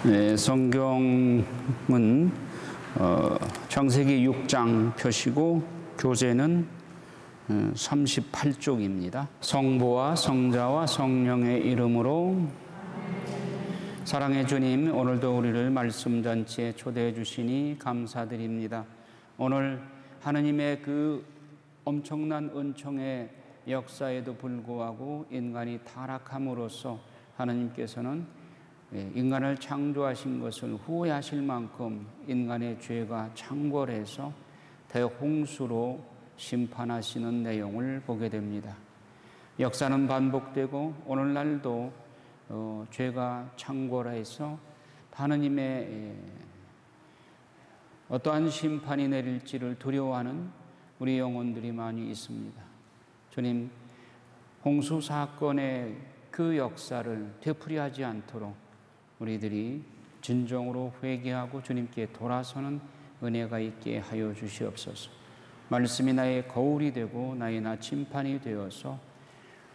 네, 성경은 창세기 6장 표시고 교재는 38쪽입니다. 성부와 성자와 성령의 이름으로. 사랑의 주님, 오늘도 우리를 말씀잔치에 초대해 주시니 감사드립니다. 오늘 하느님의 그 엄청난 은총의 역사에도 불구하고 인간이 타락함으로써 하느님께서는 인간을 창조하신 것을 후회하실 만큼 인간의 죄가 창궐해서 대홍수로 심판하시는 내용을 보게 됩니다. 역사는 반복되고 오늘날도 죄가 창궐해서 하느님의 어떠한 심판이 내릴지를 두려워하는 우리 영혼들이 많이 있습니다. 주님, 홍수 사건의 그 역사를 되풀이하지 않도록 우리들이 진정으로 회개하고 주님께 돌아서는 은혜가 있게 하여 주시옵소서. 말씀이 나의 거울이 되고 나의 나침판이 되어서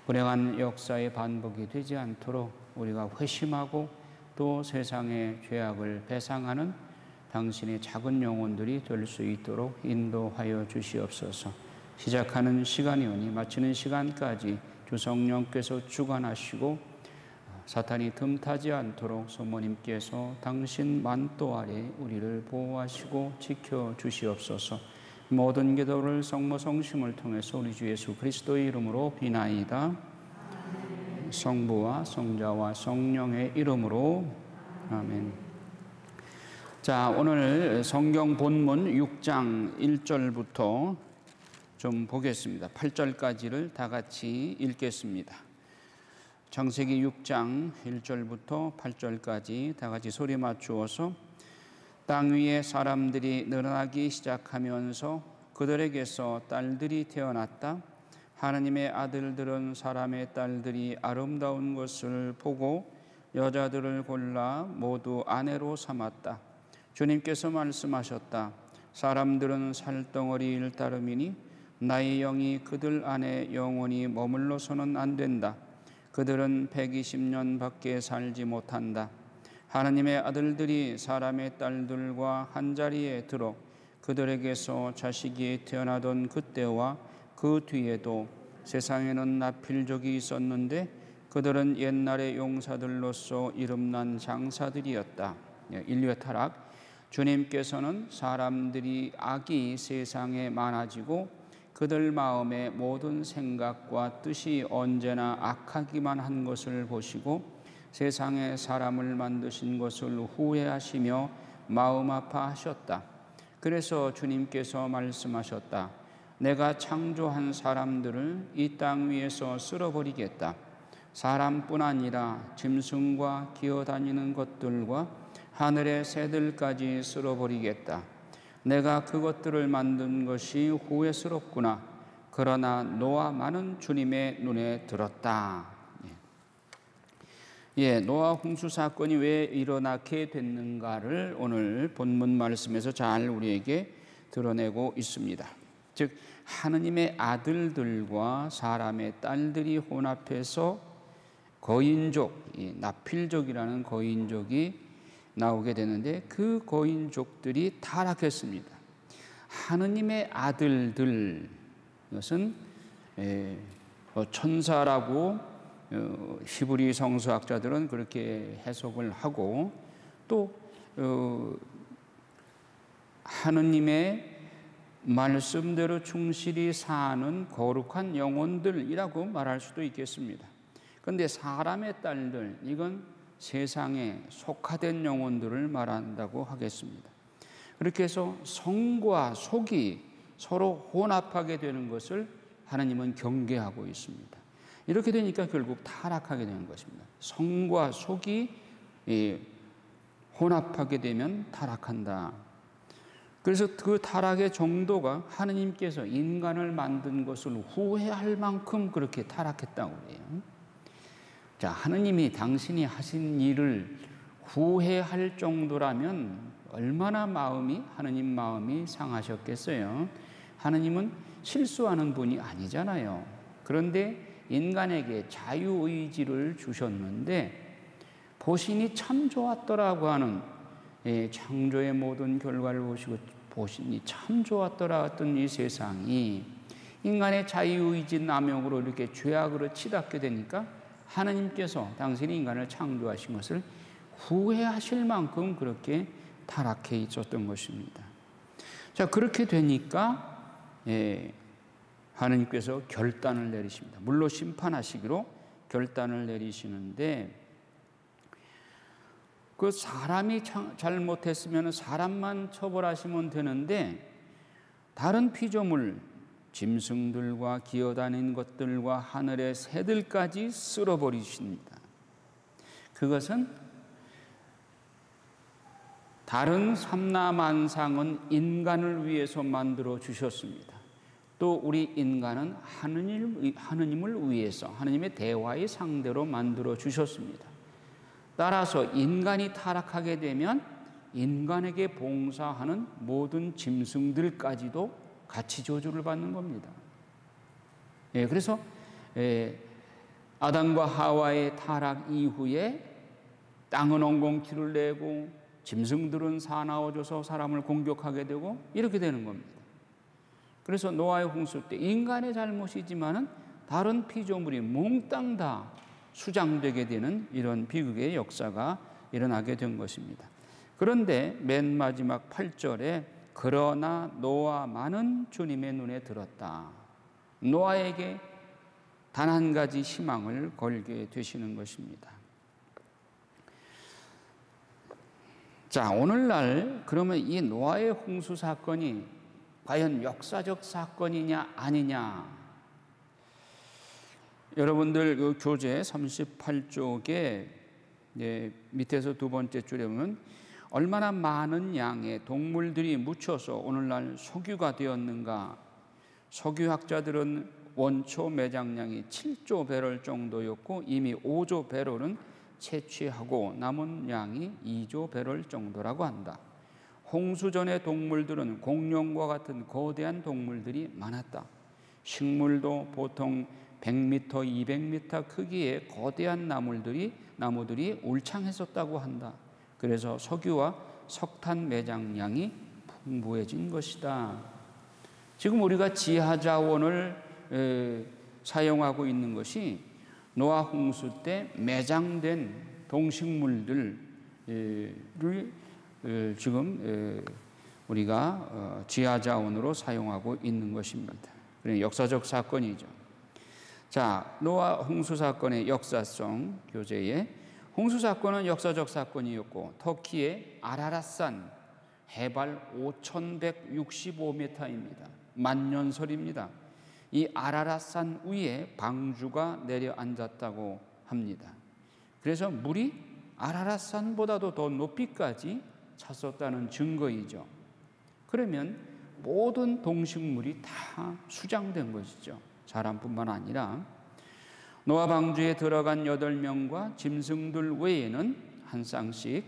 불행한 역사의 반복이 되지 않도록 우리가 회심하고 또 세상의 죄악을 배상하는 당신의 작은 영혼들이 될 수 있도록 인도하여 주시옵소서. 시작하는 시간이오니 마치는 시간까지 주 성령께서 주관하시고 사탄이 틈타지 않도록 소모님께서 당신 만도 아래 우리를 보호하시고 지켜주시옵소서. 모든 기도를 성모 성심을 통해서 우리 주 예수 그리스도의 이름으로 비나이다. 성부와 성자와 성령의 이름으로 아멘. 자, 오늘 성경 본문 6장 1절부터 좀 보겠습니다. 8절까지를 다 같이 읽겠습니다. 창세기 6장 1절부터 8절까지 다 같이 소리 맞추어서 땅 위에 사람들이 늘어나기 시작하면서 그들에게서 딸들이 태어났다. 하나님의 아들들은 사람의 딸들이 아름다운 것을 보고 여자들을 골라 모두 아내로 삼았다. 주님께서 말씀하셨다. 사람들은 살덩어리일 따름이니 나의 영이 그들 안에 영원히 머물러서는 안 된다. 그들은 120년 밖에 살지 못한다. 하나님의 아들들이 사람의 딸들과 한자리에 들어 그들에게서 자식이 태어나던 그때와 그 뒤에도 세상에는 나필족이 있었는데 그들은 옛날의 용사들로서 이름난 장사들이었다. 인류의 타락. 주님께서는 사람들이 악이 세상에 많아지고 그들 마음의 모든 생각과 뜻이 언제나 악하기만 한 것을 보시고 세상에 사람을 만드신 것을 후회하시며 마음 아파하셨다. 그래서 주님께서 말씀하셨다. 내가 창조한 사람들을 이 땅 위에서 쓸어버리겠다. 사람뿐 아니라 짐승과 기어다니는 것들과 하늘의 새들까지 쓸어버리겠다. 내가 그것들을 만든 것이 후회스럽구나. 그러나 노아 많은 주님의 눈에 들었다. 노아 홍수 사건이 왜 일어나게 됐는가를 오늘 본문 말씀에서 잘 우리에게 드러내고 있습니다. 즉 하느님의 아들들과 사람의 딸들이 혼합해서 거인족, 나필족이라는 거인족이 나오게 되는데 그 거인족들이 타락했습니다. 하느님의 아들들, 이것은 천사라고 히브리 성서학자들은 그렇게 해석을 하고 또 하느님의 말씀대로 충실히 사는 거룩한 영혼들이라고 말할 수도 있겠습니다. 그런데 사람의 딸들, 이건 세상에 속화된 영혼들을 말한다고 하겠습니다. 그렇게 해서 성과 속이 서로 혼합하게 되는 것을 하나님은 경계하고 있습니다. 이렇게 되니까 결국 타락하게 되는 것입니다. 성과 속이 혼합하게 되면 타락한다. 그래서 그 타락의 정도가 하나님께서 인간을 만든 것을 후회할 만큼 그렇게 타락했다고 해요. 자, 하느님이 당신이 하신 일을 후회할 정도라면 얼마나 하느님 마음이 상하셨겠어요. 하느님은 실수하는 분이 아니잖아요. 그런데 인간에게 자유의지를 주셨는데 보신이 참 좋았더라고 하는 창조의 모든 결과를 보시고 보신이 참 좋았더라 했던 이 세상이 인간의 자유의지 남용으로 이렇게 죄악으로 치닫게 되니까 하나님께서 당신이 인간을 창조하신 것을 후회하실 만큼 그렇게 타락해 있었던 것입니다. 자, 그렇게 되니까 하나님께서 결단을 내리십니다. 물로 심판하시기로 결단을 내리시는데, 그 사람이 잘못했으면 사람만 처벌하시면 되는데 다른 피조물, 짐승들과 기어다니는 것들과 하늘의 새들까지 쓸어버리십니다. 그것은 다른 삼라만상은 인간을 위해서 만들어 주셨습니다. 또 우리 인간은 하느님을 위해서 하느님의 대화의 상대로 만들어 주셨습니다. 따라서 인간이 타락하게 되면 인간에게 봉사하는 모든 짐승들까지도 같이 저주를 받는 겁니다. 그래서 아담과 하와의 타락 이후에 땅은 엉겅퀴를 내고 짐승들은 사나워져서 사람을 공격하게 되고 이렇게 되는 겁니다. 그래서 노아의 홍수 때 인간의 잘못이지만은 다른 피조물이 몽땅 다 수장되게 되는 이런 비극의 역사가 일어나게 된 것입니다. 그런데 맨 마지막 8절에 그러나 노아만은 주님의 눈에 들었다. 노아에게 단 한 가지 희망을 걸게 되시는 것입니다. 자, 오늘날 그러면 이 노아의 홍수 사건이 과연 역사적 사건이냐 아니냐? 여러분들 그 교재 38쪽에 밑에서 두 번째 줄에 보면 얼마나 많은 양의 동물들이 묻혀서 오늘날 석유가 되었는가. 석유학자들은 원초 매장량이 7조 배럴 정도였고 이미 5조 배럴은 채취하고 남은 양이 2조 배럴 정도라고 한다. 홍수 전의 동물들은 공룡과 같은 거대한 동물들이 많았다. 식물도 보통 100m, 200m 크기의 거대한 나무들이 울창했었다고 한다. 그래서 석유와 석탄 매장량이 풍부해진 것이다. 지금 우리가 지하자원을 사용하고 있는 것이 노아 홍수 때 매장된 동식물들을 지금 우리가 지하자원으로 사용하고 있는 것입니다. 그러니까 역사적 사건이죠. 자, 노아 홍수 사건의 역사성 교재에 홍수 사건은 역사적 사건이었고 터키의 아라랏산 해발 5,165m입니다. 만년설입니다. 이 아라랏산 위에 방주가 내려앉았다고 합니다. 그래서 물이 아라랏산보다도 더 높이까지 찼었다는 증거이죠. 그러면 모든 동식물이 다 수장된 것이죠. 사람뿐만 아니라 노아 방주에 들어간 8명과 짐승들 외에는 한 쌍씩,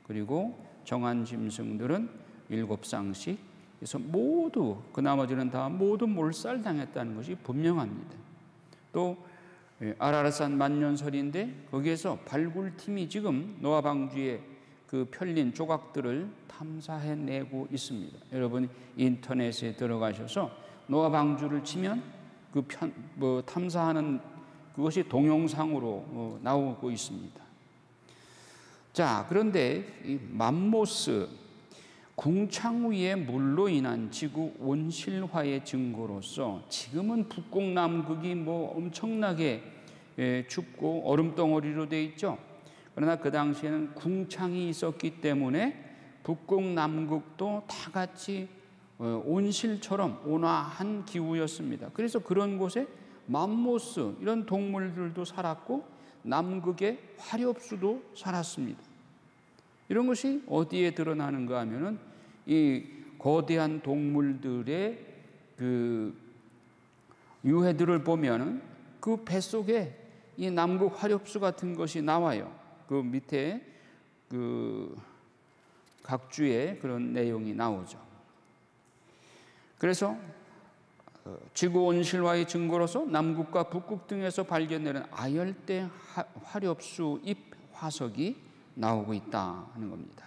그리고 정한 짐승들은 7쌍씩, 그래서 모두 그 나머지는 다 모두 몰살당했다는 것이 분명합니다. 또 아라랏산 만년설인데 거기에서 발굴팀이 지금 노아 방주에 그 펼린 조각들을 탐사해내고 있습니다. 여러분 인터넷에 들어가셔서 노아 방주를 치면 그 탐사하는 그것이 동영상으로 나오고 있습니다. 자, 그런데 이 맘모스 궁창 위의 물로 인한 지구 온실화의 증거로서 지금은 북극 남극이 엄청나게 춥고 얼음덩어리로 되어 있죠. 그러나 그 당시에는 궁창이 있었기 때문에 북극 남극도 다 같이 온실처럼 온화한 기후였습니다. 그래서 그런 곳에 맘모스 이런 동물들도 살았고 남극의 화렵수도 살았습니다. 이런 것이 어디에 드러나는가 하면은 이 거대한 동물들의 그 유해들을 보면은 그 뱃속에 이 남극 화렵수 같은 것이 나와요. 그 밑에 그 각주에 그런 내용이 나오죠. 그래서 지구 온실화의 증거로서 남극과 북극 등에서 발견되는 아열대 화렵수 잎 화석이 나오고 있다 하는 겁니다.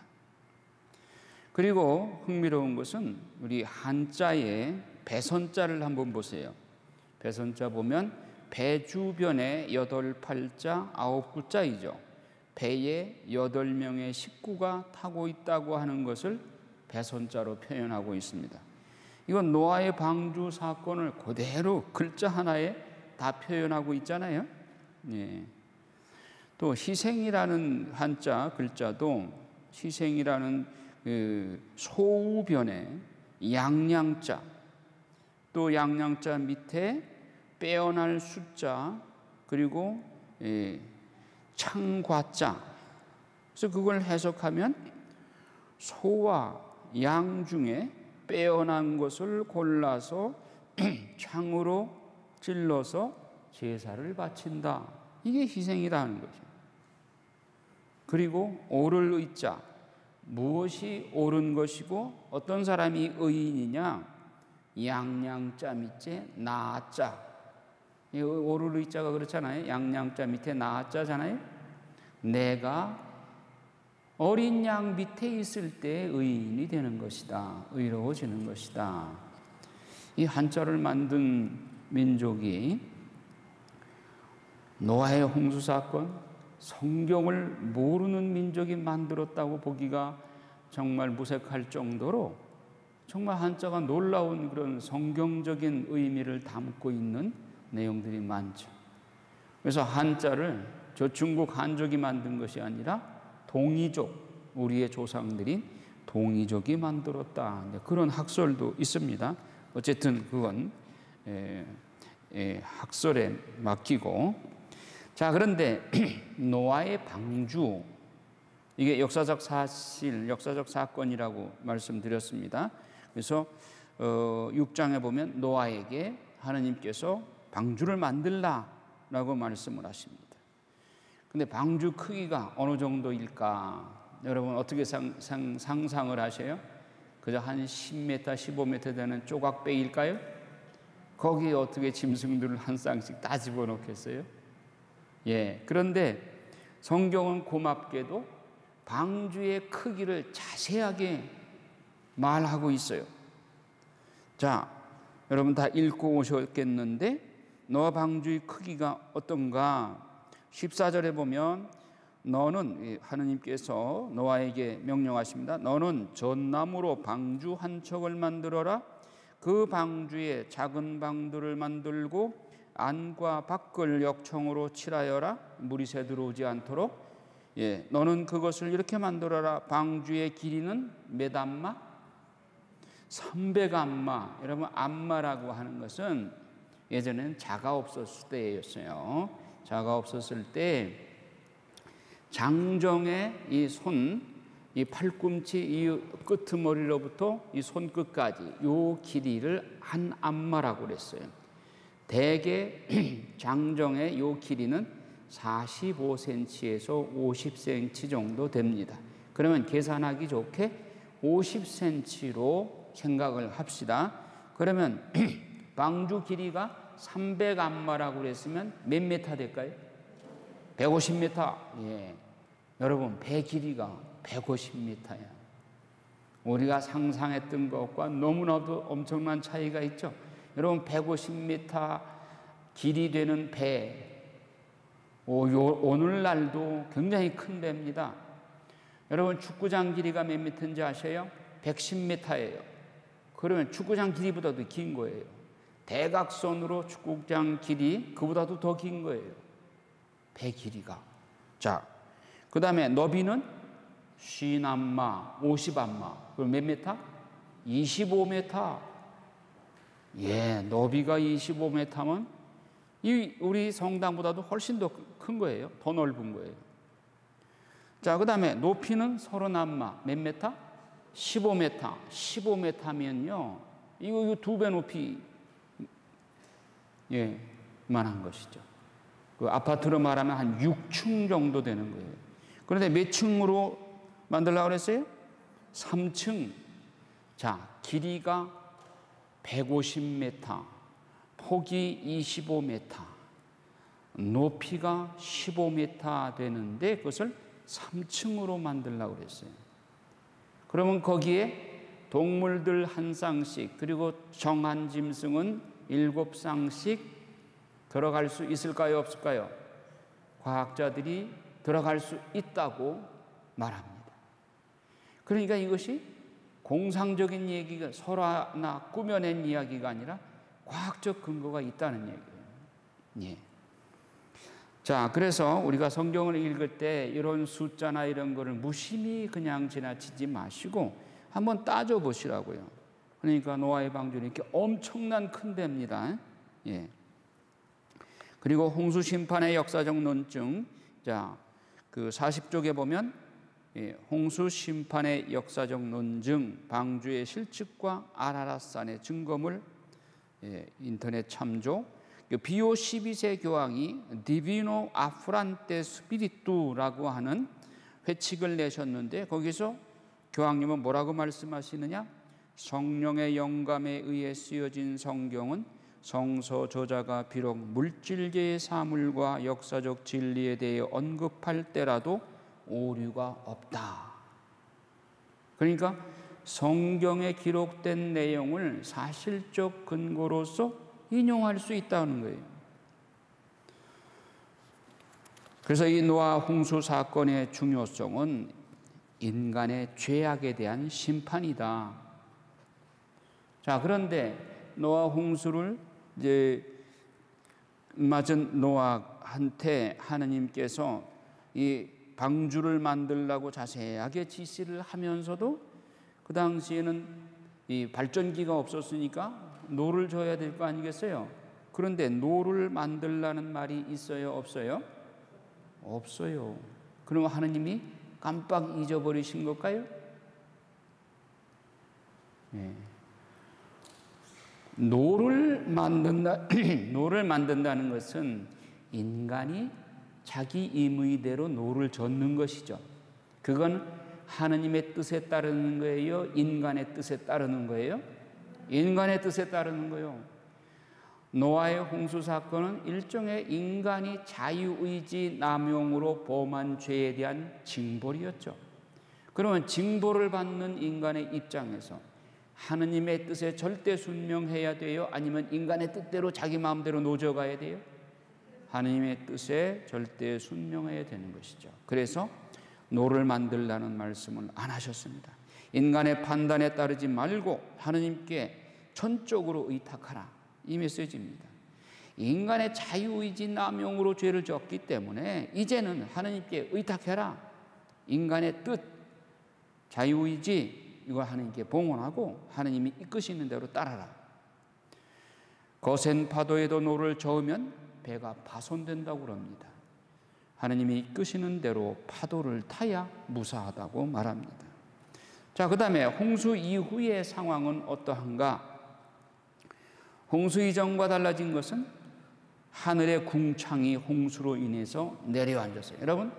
그리고 흥미로운 것은 우리 한자에 배선자를 한번 보세요. 배선자 보면 배 주변에 8팔자 9구자이죠. 배에 8명의 식구가 타고 있다고 하는 것을 배선자로 표현하고 있습니다. 이건 노아의 방주 사건을 그대로 글자 하나에 다 표현하고 있잖아요. 예. 또 희생이라는 한자 글자도 희생이라는 소우변에 양양자, 또 양양자 밑에 빼어날 숫자, 그리고 창과자. 그래서 그걸 해석하면 소와 양 중에 빼어난 것을 골라서 창으로 찔러서 제사를 바친다. 이게 희생이라는 거죠. 그리고 옳을 의자, 무엇이 옳은 것이고 어떤 사람이 의인이냐? 양양자 밑에 나자. 옳을 의자가 그렇잖아요. 양양자 밑에 나자잖아요. 내가 어린 양 밑에 있을 때 의인이 되는 것이다. 의로워지는 것이다. 이 한자를 만든 민족이 노아의 홍수 사건, 성경을 모르는 민족이 만들었다고 보기가 정말 무색할 정도로 정말 한자가 놀라운 그런 성경적인 의미를 담고 있는 내용들이 많죠. 그래서 한자를 저 중국 한족이 만든 것이 아니라 동이족, 우리의 조상들인 동이족이 만들었다. 그런 학설도 있습니다. 어쨌든 그건 학설에 맡기고. 자, 그런데 노아의 방주, 이게 역사적 사실, 역사적 사건이라고 말씀드렸습니다. 그래서 6장에 보면 노아에게 하나님께서 방주를 만들라라고 말씀을 하십니다. 근데 방주 크기가 어느 정도일까? 여러분 어떻게 상상을 하세요? 그저 한 10m, 15m 되는 조각배일까요? 거기에 어떻게 짐승들을 한 쌍씩 다 집어넣겠어요? 예, 그런데 성경은 고맙게도 방주의 크기를 자세하게 말하고 있어요. 자, 여러분 다 읽고 오셨겠는데 노아 방주의 크기가 어떤가? 14절에 보면 너는, 하느님께서 노아에게 명령하십니다. 너는 전나무로 방주 한 척을 만들어라. 그 방주에 작은 방들을 만들고 안과 밖을 역청으로 칠하여라. 물이 새 들어오지 않도록. 예, 너는 그것을 이렇게 만들어라. 방주의 길이는 몇 안마? 300안마. 여러분 안마라고 하는 것은 예전에는 자가 없었을 때였어요. 자가 없었을 때 장정의 이 팔꿈치 이 끄트머리로부터 이 손끝까지 요 길이를 한 안마라고 그랬어요. 대개 장정의 요 길이는 45cm에서 50cm 정도 됩니다. 그러면 계산하기 좋게 50cm로 생각을 합시다. 그러면 방주 길이가 300안마라고 그랬으면 몇 메타 될까요? 150m. 예. 여러분 배 길이가 150m야. 우리가 상상했던 것과 너무나도 엄청난 차이가 있죠. 여러분 150m 길이 되는 배, 오늘날도 굉장히 큰 배입니다. 여러분 축구장 길이가 몇 미터인지 아세요? 110m예요. 그러면 축구장 길이보다도 긴 거예요. 대각선으로 축구장 길이 그보다도 더 긴 거예요. 배 길이가. 자, 그 다음에 너비는 50안마, 50안마. 그럼 몇 미터? 25m. 예, 너비가 25m면 우리 성당보다도 훨씬 더 큰 거예요. 더 넓은 거예요. 자, 그 다음에 높이는 30안마. 몇 미터? 15m. 15m면요. 이거 2배 높이, 예, 만한 것이죠. 그 아파트로 말하면 한 6층 정도 되는 거예요. 그런데 몇 층으로 만들려고 그랬어요? 3층. 자, 길이가 150m, 폭이 25m. 높이가 15m 되는데 그것을 3층으로 만들려고 그랬어요. 그러면 거기에 동물들 한 쌍씩 그리고 정한 짐승은 7쌍씩 들어갈 수 있을까요? 없을까요? 과학자들이 들어갈 수 있다고 말합니다. 그러니까 이것이 공상적인 얘기가 서로 하나 꾸며낸 이야기가 아니라 과학적 근거가 있다는 얘기예요. 예. 자, 그래서 우리가 성경을 읽을 때 이런 숫자나 이런 거를 무심히 그냥 지나치지 마시고 한번 따져보시라고요. 그러니까 노아의 방주는 이렇게 엄청난 큰 배입니다. 예. 그리고 홍수 심판의 역사적 논증, 자, 그 40쪽에 보면 홍수 심판의 역사적 논증, 방주의 실측과 아라랏산의 증거물, 인터넷 참조, 비오 12세 교황이 디비노 아프란테 스피리투라고 하는 회칙을 내셨는데 거기서 교황님은 뭐라고 말씀하시느냐? 성령의 영감에 의해 쓰여진 성경은 성서 저자가 비록 물질계의 사물과 역사적 진리에 대해 언급할 때라도 오류가 없다. 그러니까 성경에 기록된 내용을 사실적 근거로서 인용할 수 있다는 거예요. 그래서 이 노아 홍수 사건의 중요성은 인간의 죄악에 대한 심판이다. 자, 그런데 노아 홍수를 이제 맞은 노아한테 하느님께서 이 방주를 만들라고 자세하게 지시를 하면서도 그 당시에는 이 발전기가 없었으니까 노를 져야 될 거 아니겠어요? 그런데 노를 만들라는 말이 있어요? 없어요? 없어요. 그럼 하느님이 깜빡 잊어버리신 걸까요? 네. 노를 만든다는 것은 인간이 자기 임의대로 노를 젓는 것이죠. 그건 하느님의 뜻에 따르는 거예요? 인간의 뜻에 따르는 거예요? 인간의 뜻에 따르는 거예요. 노아의 홍수 사건은 일종의 인간이 자유의지 남용으로 범한 죄에 대한 징벌이었죠. 그러면 징벌을 받는 인간의 입장에서 하느님의 뜻에 절대 순명해야 돼요? 아니면 인간의 뜻대로 자기 마음대로 노져가야 돼요? 하느님의 뜻에 절대 순명해야 되는 것이죠. 그래서 노를 만들라는 말씀을 안 하셨습니다. 인간의 판단에 따르지 말고 하느님께 전적으로 의탁하라. 이 메시지입니다. 인간의 자유의지 남용으로 죄를 졌기 때문에 이제는 하느님께 의탁해라. 인간의 뜻, 자유의지 이걸 하느님께 봉헌하고 하느님이 이끄시는 대로 따라라. 거센 파도에도 노를 저으면 배가 파손된다고 그럽니다. 하느님이 이끄시는 대로 파도를 타야 무사하다고 말합니다. 자, 그 다음에 홍수 이후의 상황은 어떠한가? 홍수 이전과 달라진 것은 하늘의 궁창이 홍수로 인해서 내려앉았어요. 여러분,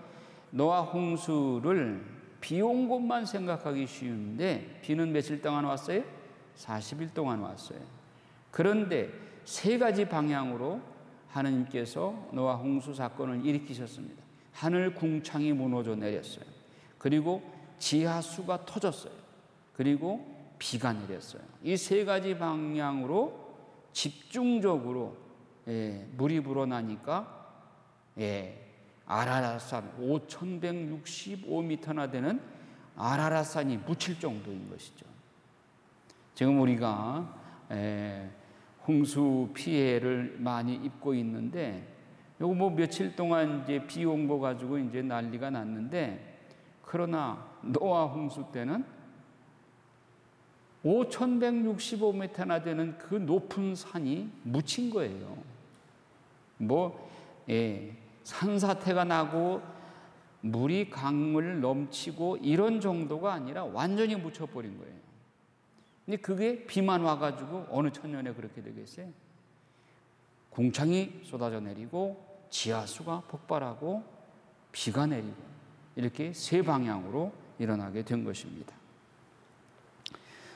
노아 홍수를 비 온 곳만 생각하기 쉬운데 비는 며칠 동안 왔어요? 40일 동안 왔어요. 그런데 세 가지 방향으로 하느님께서 노아 홍수 사건을 일으키셨습니다. 하늘 궁창이 무너져 내렸어요. 그리고 지하수가 터졌어요. 그리고 비가 내렸어요. 이 세 가지 방향으로 집중적으로 물이 불어나니까 아라랏산 5,165m나 되는 아라랏산이 묻힐 정도인 것이죠. 지금 우리가 홍수 피해를 많이 입고 있는데 요거 뭐 며칠 동안 이제 비 온 거 가지고 이제 난리가 났는데 그러나 노아 홍수 때는 5,165m나 되는 그 높은 산이 묻힌 거예요. 산사태가 나고 물이 강을 넘치고 이런 정도가 아니라 완전히 묻혀버린 거예요. 근데 그게 비만 와가지고 어느 천년에 그렇게 되겠어요? 궁창이 쏟아져 내리고 지하수가 폭발하고 비가 내리고 이렇게 세 방향으로 일어나게 된 것입니다.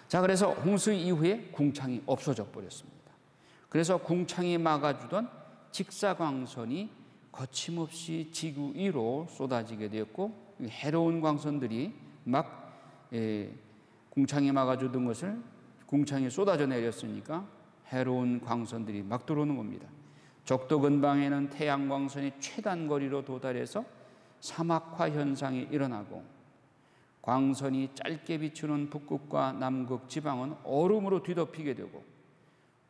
자, 그래서 홍수 이후에 궁창이 없어져 버렸습니다. 그래서 궁창이 막아주던 직사광선이 거침없이 지구 위로 쏟아지게 되었고, 해로운 광선들이 막 궁창에 막아주던 것을 궁창에 쏟아져 내렸으니까 해로운 광선들이 막 들어오는 겁니다. 적도 근방에는 태양 광선이 최단 거리로 도달해서 사막화 현상이 일어나고, 광선이 짧게 비추는 북극과 남극 지방은 얼음으로 뒤덮이게 되고,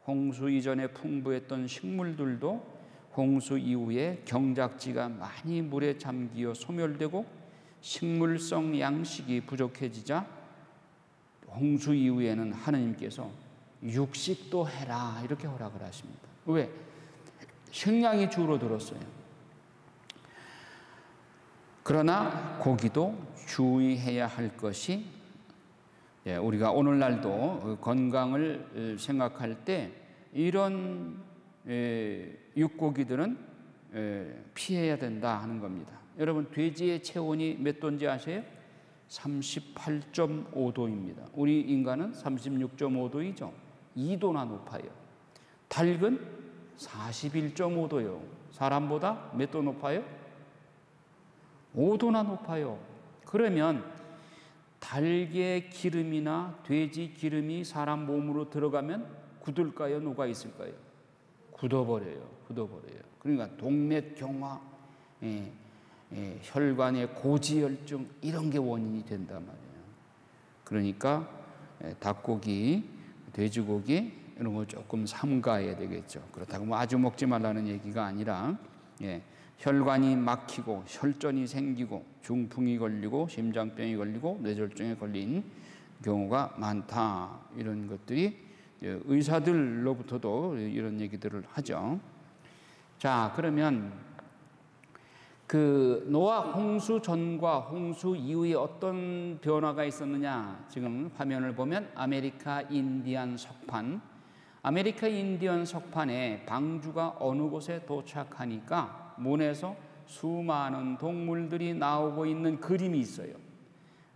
홍수 이전에 풍부했던 식물들도 홍수 이후에 경작지가 많이 물에 잠기어 소멸되고 식물성 양식이 부족해지자 홍수 이후에는 하느님께서 육식도 해라 이렇게 허락을 하십니다. 왜? 식량이 줄어들었어요. 그러나 고기도 주의해야 할 것이, 우리가 오늘날도 건강을 생각할 때 이런 육고기들은 피해야 된다 하는 겁니다. 여러분, 돼지의 체온이 몇 도인지 아세요? 38.5도입니다. 우리 인간은 36.5도이죠. 2도나 높아요. 닭은 41.5도요. 사람보다 몇 도 높아요? 5도나 높아요. 그러면 닭의 기름이나 돼지 기름이 사람 몸으로 들어가면 굳을까요? 녹아 있을까요? 굳어버려요. 그러니까 동맥경화, 혈관의 고지혈증 이런 게 원인이 된단 말이에요. 그러니까 닭고기, 돼지고기 이런 거 조금 삼가해야 되겠죠. 그렇다고 뭐 아주 먹지 말라는 얘기가 아니라, 혈관이 막히고 혈전이 생기고 중풍이 걸리고 심장병이 걸리고 뇌졸중에 걸린 경우가 많다. 이런 것들이 의사들로부터도 이런 얘기들을 하죠. 자, 그러면 그 노아 홍수 전과 홍수 이후에 어떤 변화가 있었느냐? 지금 화면을 보면 아메리카 인디안 석판에 방주가 어느 곳에 도착하니까 문에서 수많은 동물들이 나오고 있는 그림이 있어요.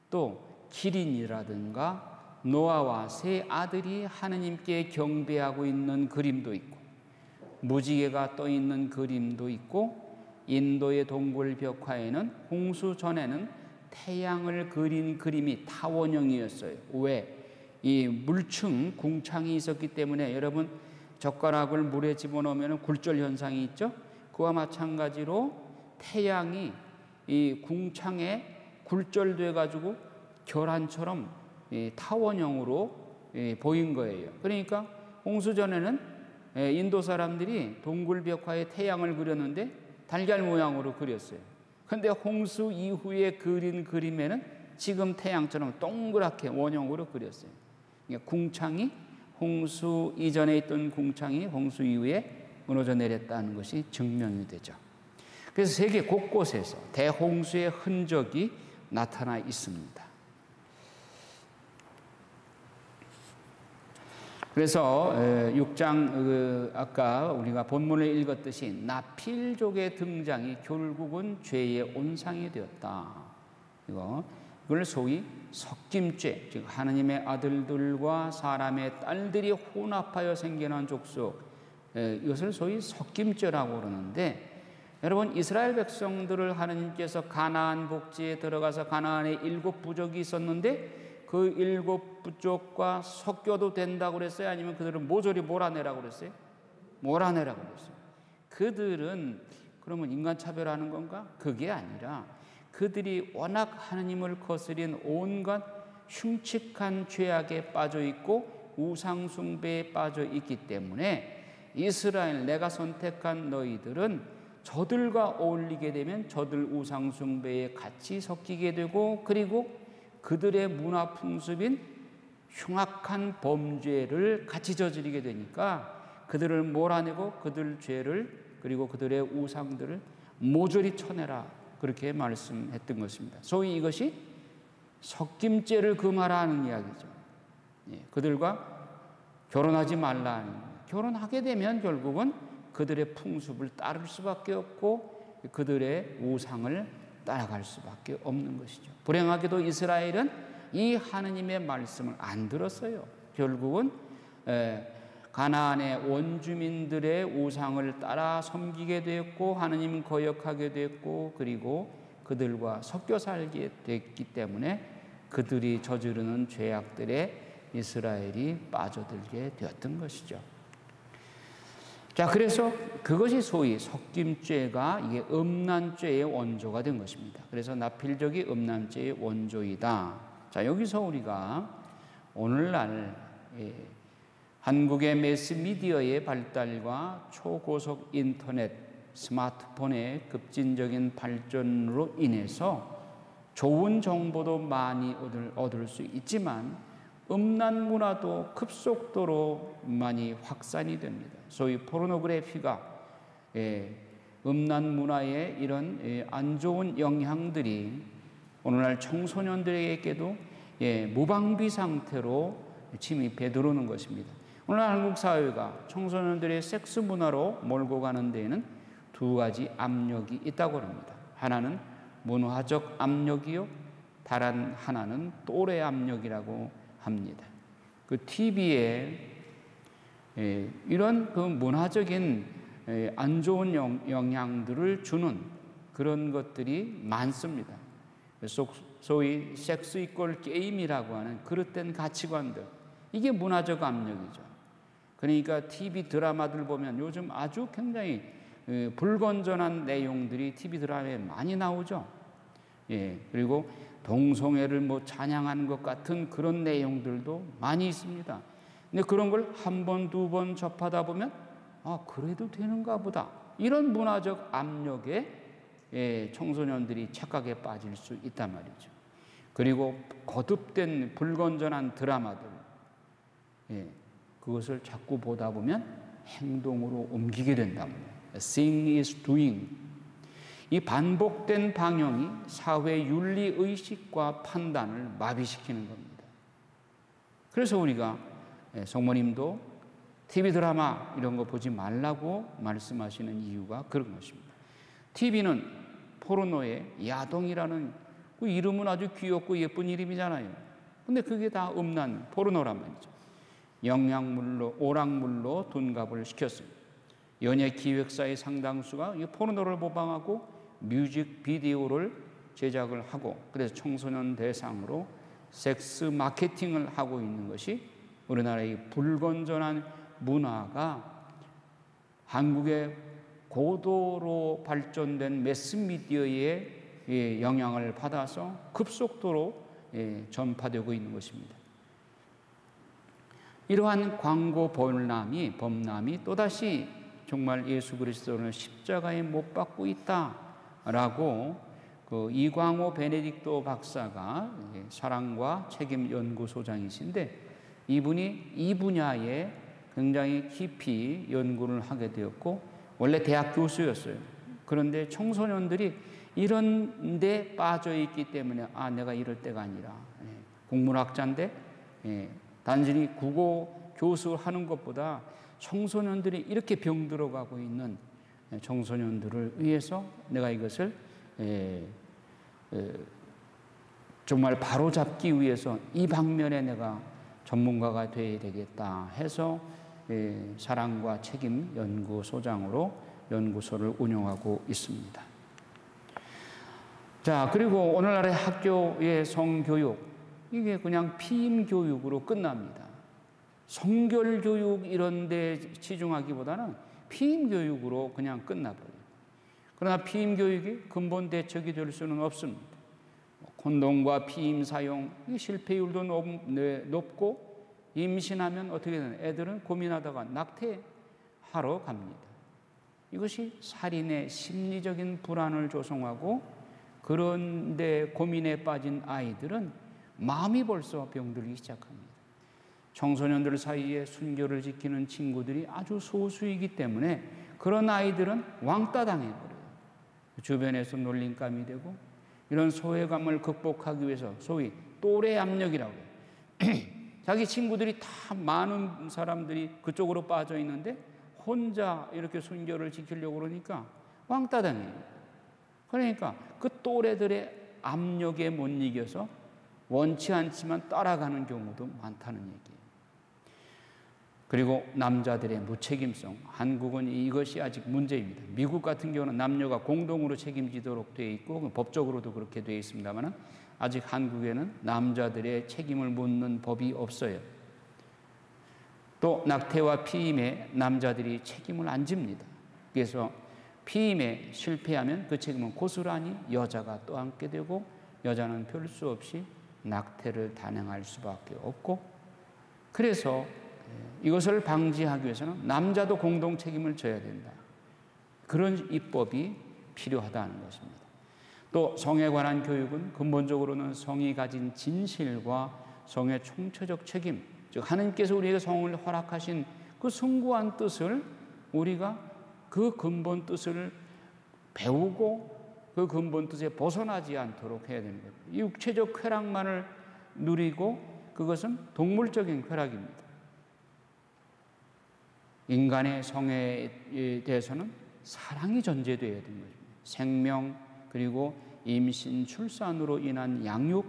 또 기린이라든가 노아와 세 아들이 하느님께 경배하고 있는 그림도 있고, 무지개가 떠 있는 그림도 있고, 인도의 동굴 벽화에는 홍수 전에는 태양을 그린 그림이 타원형이었어요. 왜? 이 물층, 궁창이 있었기 때문에, 여러분 젓가락을 물에 집어넣으면 굴절 현상이 있죠? 그와 마찬가지로 태양이 이 궁창에 굴절돼 가지고 결한처럼 타원형으로 보인 거예요. 그러니까 홍수 전에는 인도 사람들이 동굴 벽화에 태양을 그렸는데 달걀 모양으로 그렸어요. 그런데 홍수 이후에 그린 그림에는 지금 태양처럼 동그랗게 원형으로 그렸어요. 그러니까 궁창이, 홍수 이전에 있던 궁창이 홍수 이후에 무너져 내렸다는 것이 증명이 되죠. 그래서 세계 곳곳에서 대홍수의 흔적이 나타나 있습니다. 그래서 6장 아까 우리가 본문을 읽었듯이 나필족의 등장이 결국은 죄의 온상이 되었다. 이걸 소위 섞임죄, 즉 하느님의 아들들과 사람의 딸들이 혼합하여 생겨난 족속, 이것을 소위 섞임죄라고 그러는데, 여러분 이스라엘 백성들을 하느님께서 가나안 복지에 들어가서 가나안에 7 부족이 있었는데 그 7 부족과 섞여도 된다고 그랬어요? 아니면 그들을 모조리 몰아내라고 그랬어요? 몰아내라고 그랬어요. 그들은 그러면 인간차별하는 건가? 그게 아니라 그들이 워낙 하느님을 거스린 온갖 흉측한 죄악에 빠져 있고 우상 숭배에 빠져 있기 때문에, 이스라엘 내가 선택한 너희들은 저들과 어울리게 되면 저들 우상 숭배에 같이 섞이게 되고, 그리고 그들의 문화 풍습인 흉악한 범죄를 같이 저지르게 되니까 그들을 몰아내고 그들 죄를, 그리고 그들의 우상들을 모조리 쳐내라, 그렇게 말씀했던 것입니다. 소위 이것이 섞임죄를 금하라는 이야기죠. 그들과 결혼하지 말라는, 결혼하게 되면 결국은 그들의 풍습을 따를 수밖에 없고 그들의 우상을 따라갈 수밖에 없는 것이죠. 불행하게도 이스라엘은 이 하느님의 말씀을 안 들었어요. 결국은 가나안의 원주민들의 우상을 따라 섬기게 되었고 하느님 거역하게 되었고 그리고 그들과 섞여 살게 됐기 때문에 그들이 저지르는 죄악들에 이스라엘이 빠져들게 되었던 것이죠. 자, 그래서 그것이 소위 섞임죄가 이게 음란죄의 원조가 된 것입니다. 그래서 나필적이 음란죄의 원조이다. 자, 여기서 우리가 오늘날 한국의 매스미디어의 발달과 초고속 인터넷, 스마트폰의 급진적인 발전으로 인해서 좋은 정보도 많이 얻을 수 있지만 음란 문화도 급속도로 많이 확산이 됩니다. 소위 포르노그래피가 음란 문화의 이런 안 좋은 영향들이 오늘날 청소년들에게도 무방비 상태로 침입해 들어오는 것입니다. 오늘날 한국 사회가 청소년들의 섹스 문화로 몰고 가는 데에는 두 가지 압력이 있다고 합니다. 하나는 문화적 압력이요, 다른 하나는 또래 압력이라고 합니다. 그 TV에 이런 그 문화적인 안 좋은 영향들을 주는 그런 것들이 많습니다. 소위 섹스 이퀄 게임이라고 하는 그릇된 가치관들, 이게 문화적 압력이죠. 그러니까 TV 드라마들 보면 요즘 아주 굉장히 불건전한 내용들이 TV 드라마에 많이 나오죠. 그리고 동성애를 찬양하는 것 같은 그런 내용들도 많이 있습니다. 근데 그런 걸 한 번, 두 번 접하다 보면 그래도 되는가 보다. 이런 문화적 압력에 청소년들이 착각에 빠질 수 있단 말이죠. 그리고 거듭된 불건전한 드라마들, 그것을 자꾸 보다 보면 행동으로 옮기게 된답니다. Seeing is doing. 이 반복된 방향이 사회 윤리 의식과 판단을 마비시키는 겁니다. 그래서 우리가 성모님도 TV 드라마 이런 거 보지 말라고 말씀하시는 이유가 그런 것입니다. TV는 포르노의 야동이라는 그 이름은 아주 귀엽고 예쁜 이름이잖아요. 근데 그게 다 음란 포르노란 말이죠. 영양물로, 오락물로 둔갑을 시켰습니다. 연예 기획사의 상당수가 이 포르노를 모방하고 뮤직비디오를 제작을 하고, 그래서 청소년 대상으로 섹스 마케팅을 하고 있는 것이 우리나라의 불건전한 문화가 한국의 고도로 발전된 매스미디어의 영향을 받아서 급속도로 전파되고 있는 것입니다. 이러한 광고 범람이 또다시 정말 예수 그리스도는 십자가에 못 박고 있다라고 그 이광호 베네딕토 박사가 사랑과 책임 연구소장이신데, 이분이 이 분야에 굉장히 깊이 연구를 하게 되었고 원래 대학 교수였어요. 그런데 청소년들이 이런 데 빠져 있기 때문에 내가 이럴 때가 아니라, 국문학자인데 단순히 국어 교수 하는 것보다 청소년들이 이렇게 병들어가고 있는 청소년들을 위해서 내가 이것을 정말 바로잡기 위해서 이 방면에 내가 전문가가 되어야 되겠다 해서 사랑과 책임 연구소장으로 연구소를 운영하고 있습니다. 자, 그리고 오늘날의 학교의 성교육, 이게 그냥 피임 교육으로 끝납니다. 성결 교육 이런 데 치중하기보다는 피임 교육으로 그냥 끝나버려요. 그러나 피임 교육이 근본 대책이 될 수는 없습니다. 콘돔과 피임 사용, 실패율도 높고 임신하면 어떻게 되나, 애들은 고민하다가 낙태하러 갑니다. 이것이 살인의 심리적인 불안을 조성하고, 그런데 고민에 빠진 아이들은 마음이 벌써 병들기 시작합니다. 청소년들 사이에 순결을 지키는 친구들이 아주 소수이기 때문에 그런 아이들은 왕따 당해버려요. 주변에서 놀림감이 되고, 이런 소외감을 극복하기 위해서 소위 또래 압력이라고 해요. 자기 친구들이 다 많은 사람들이 그쪽으로 빠져 있는데 혼자 이렇게 순결을 지키려고 그러니까 왕따 당해요. 그러니까 그 또래들의 압력에 못 이겨서 원치 않지만 따라가는 경우도 많다는 얘기예요. 그리고 남자들의 무책임성. 한국은 이것이 아직 문제입니다. 미국 같은 경우는 남녀가 공동으로 책임지도록 되어 있고 법적으로도 그렇게 되어 있습니다만 아직 한국에는 남자들의 책임을 묻는 법이 없어요. 또 낙태와 피임에 남자들이 책임을 안 집니다. 그래서 피임에 실패하면 그 책임은 고스란히 여자가 떠안게 되고 여자는 별 수 없이 낙태를 단행할 수밖에 없고, 그래서 이것을 방지하기 위해서는 남자도 공동 책임을 져야 된다. 그런 입법이 필요하다는 것입니다. 또 성에 관한 교육은 근본적으로는 성이 가진 진실과 성의 총체적 책임, 즉 하나님께서 우리에게 성을 허락하신 그 숭고한 뜻을 우리가 그 근본 뜻을 배우고 그 근본 뜻에 벗어나지 않도록 해야 되는 거예요. 육체적 쾌락만을 누리고 그것은 동물적인 쾌락입니다. 인간의 성에 대해서는 사랑이 전제되어야 되는 거죠. 생명, 그리고 임신, 출산으로 인한 양육,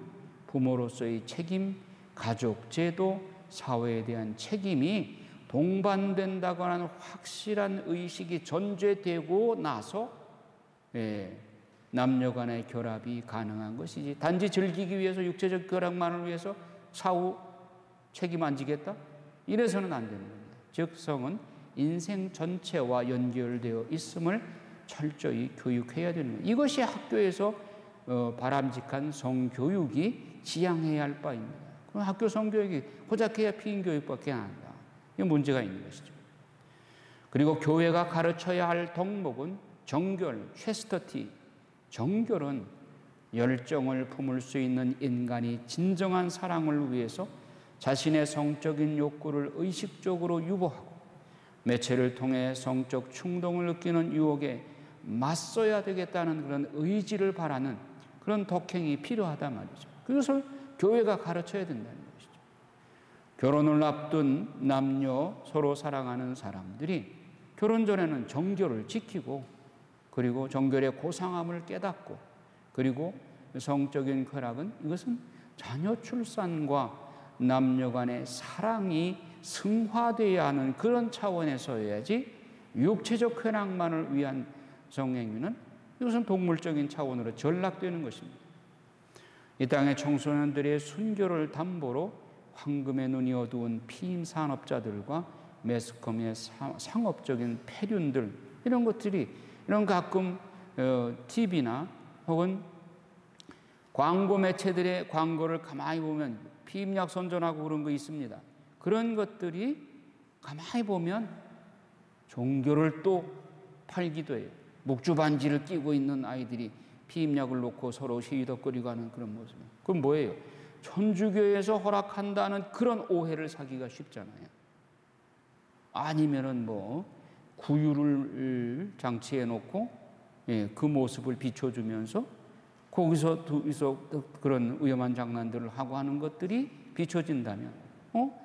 부모로서의 책임, 가족, 제도, 사회에 대한 책임이 동반된다고 하는 확실한 의식이 전제되고 나서 남녀 간의 결합이 가능한 것이지, 단지 즐기기 위해서 육체적 결합만을 위해서 사후 책임 안 지겠다? 이래서는 안 되는 겁니다. 즉 성은 인생 전체와 연결되어 있음을 철저히 교육해야 되는 거예요. 이것이 학교에서 바람직한 성교육이 지향해야 할 바입니다. 그럼 학교 성교육이 고작해야 피임교육밖에 안 한다. 이게 문제가 있는 것이죠. 그리고 교회가 가르쳐야 할 덕목은 정결, 체스터티. 정결은 열정을 품을 수 있는 인간이 진정한 사랑을 위해서 자신의 성적인 욕구를 의식적으로 유보하고 매체를 통해 성적 충동을 느끼는 유혹에 맞서야 되겠다는 그런 의지를 바라는 그런 덕행이 필요하단 말이죠. 그것을 교회가 가르쳐야 된다는 것이죠. 결혼을 앞둔 남녀 서로 사랑하는 사람들이 결혼 전에는 정결을 지키고, 그리고 정결의 고상함을 깨닫고, 그리고 성적인 쾌락은 이것은 자녀 출산과 남녀 간의 사랑이 승화되어야 하는 그런 차원에서 해야지, 육체적 쾌락만을 위한 성행위는 이것은 동물적인 차원으로 전락되는 것입니다. 이 땅의 청소년들의 순교를 담보로 황금의 눈이 어두운 피임 산업자들과 매스컴의 상업적인 폐륜들, 이런 것들이, 이런 가끔 TV나 혹은 광고 매체들의 광고를 가만히 보면 피임약 선전하고 그런 거 있습니다. 그런 것들이 가만히 보면 종교를 또 팔기도 해요. 목주 반지를 끼고 있는 아이들이 피임약을 놓고 서로 시위덕거리고 하는 그런 모습. 그건 뭐예요? 천주교에서 허락한다는 그런 오해를 사기가 쉽잖아요. 아니면은 뭐 구유를 장치해 놓고 그 모습을 비춰주면서 거기서 그런 위험한 장난들을 하고 하는 것들이 비춰진다면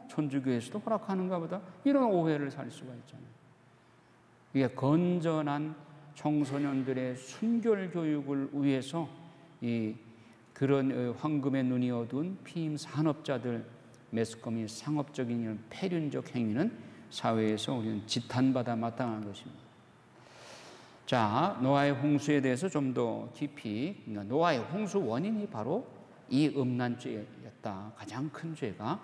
천주교에서도 허락하는가 보다, 이런 오해를 살 수가 있잖아요. 이게 건전한 청소년들의 순결 교육을 위해서 그런 황금의 눈이 어두운 피임 산업자들, 매스컴이 상업적인 이런 폐륜적 행위는 사회에서 우리는 지탄받아 마땅한 것입니다. 자, 노아의 홍수에 대해서 좀 더 깊이, 노아의 홍수 원인이 바로 이 음란죄였다. 가장 큰 죄가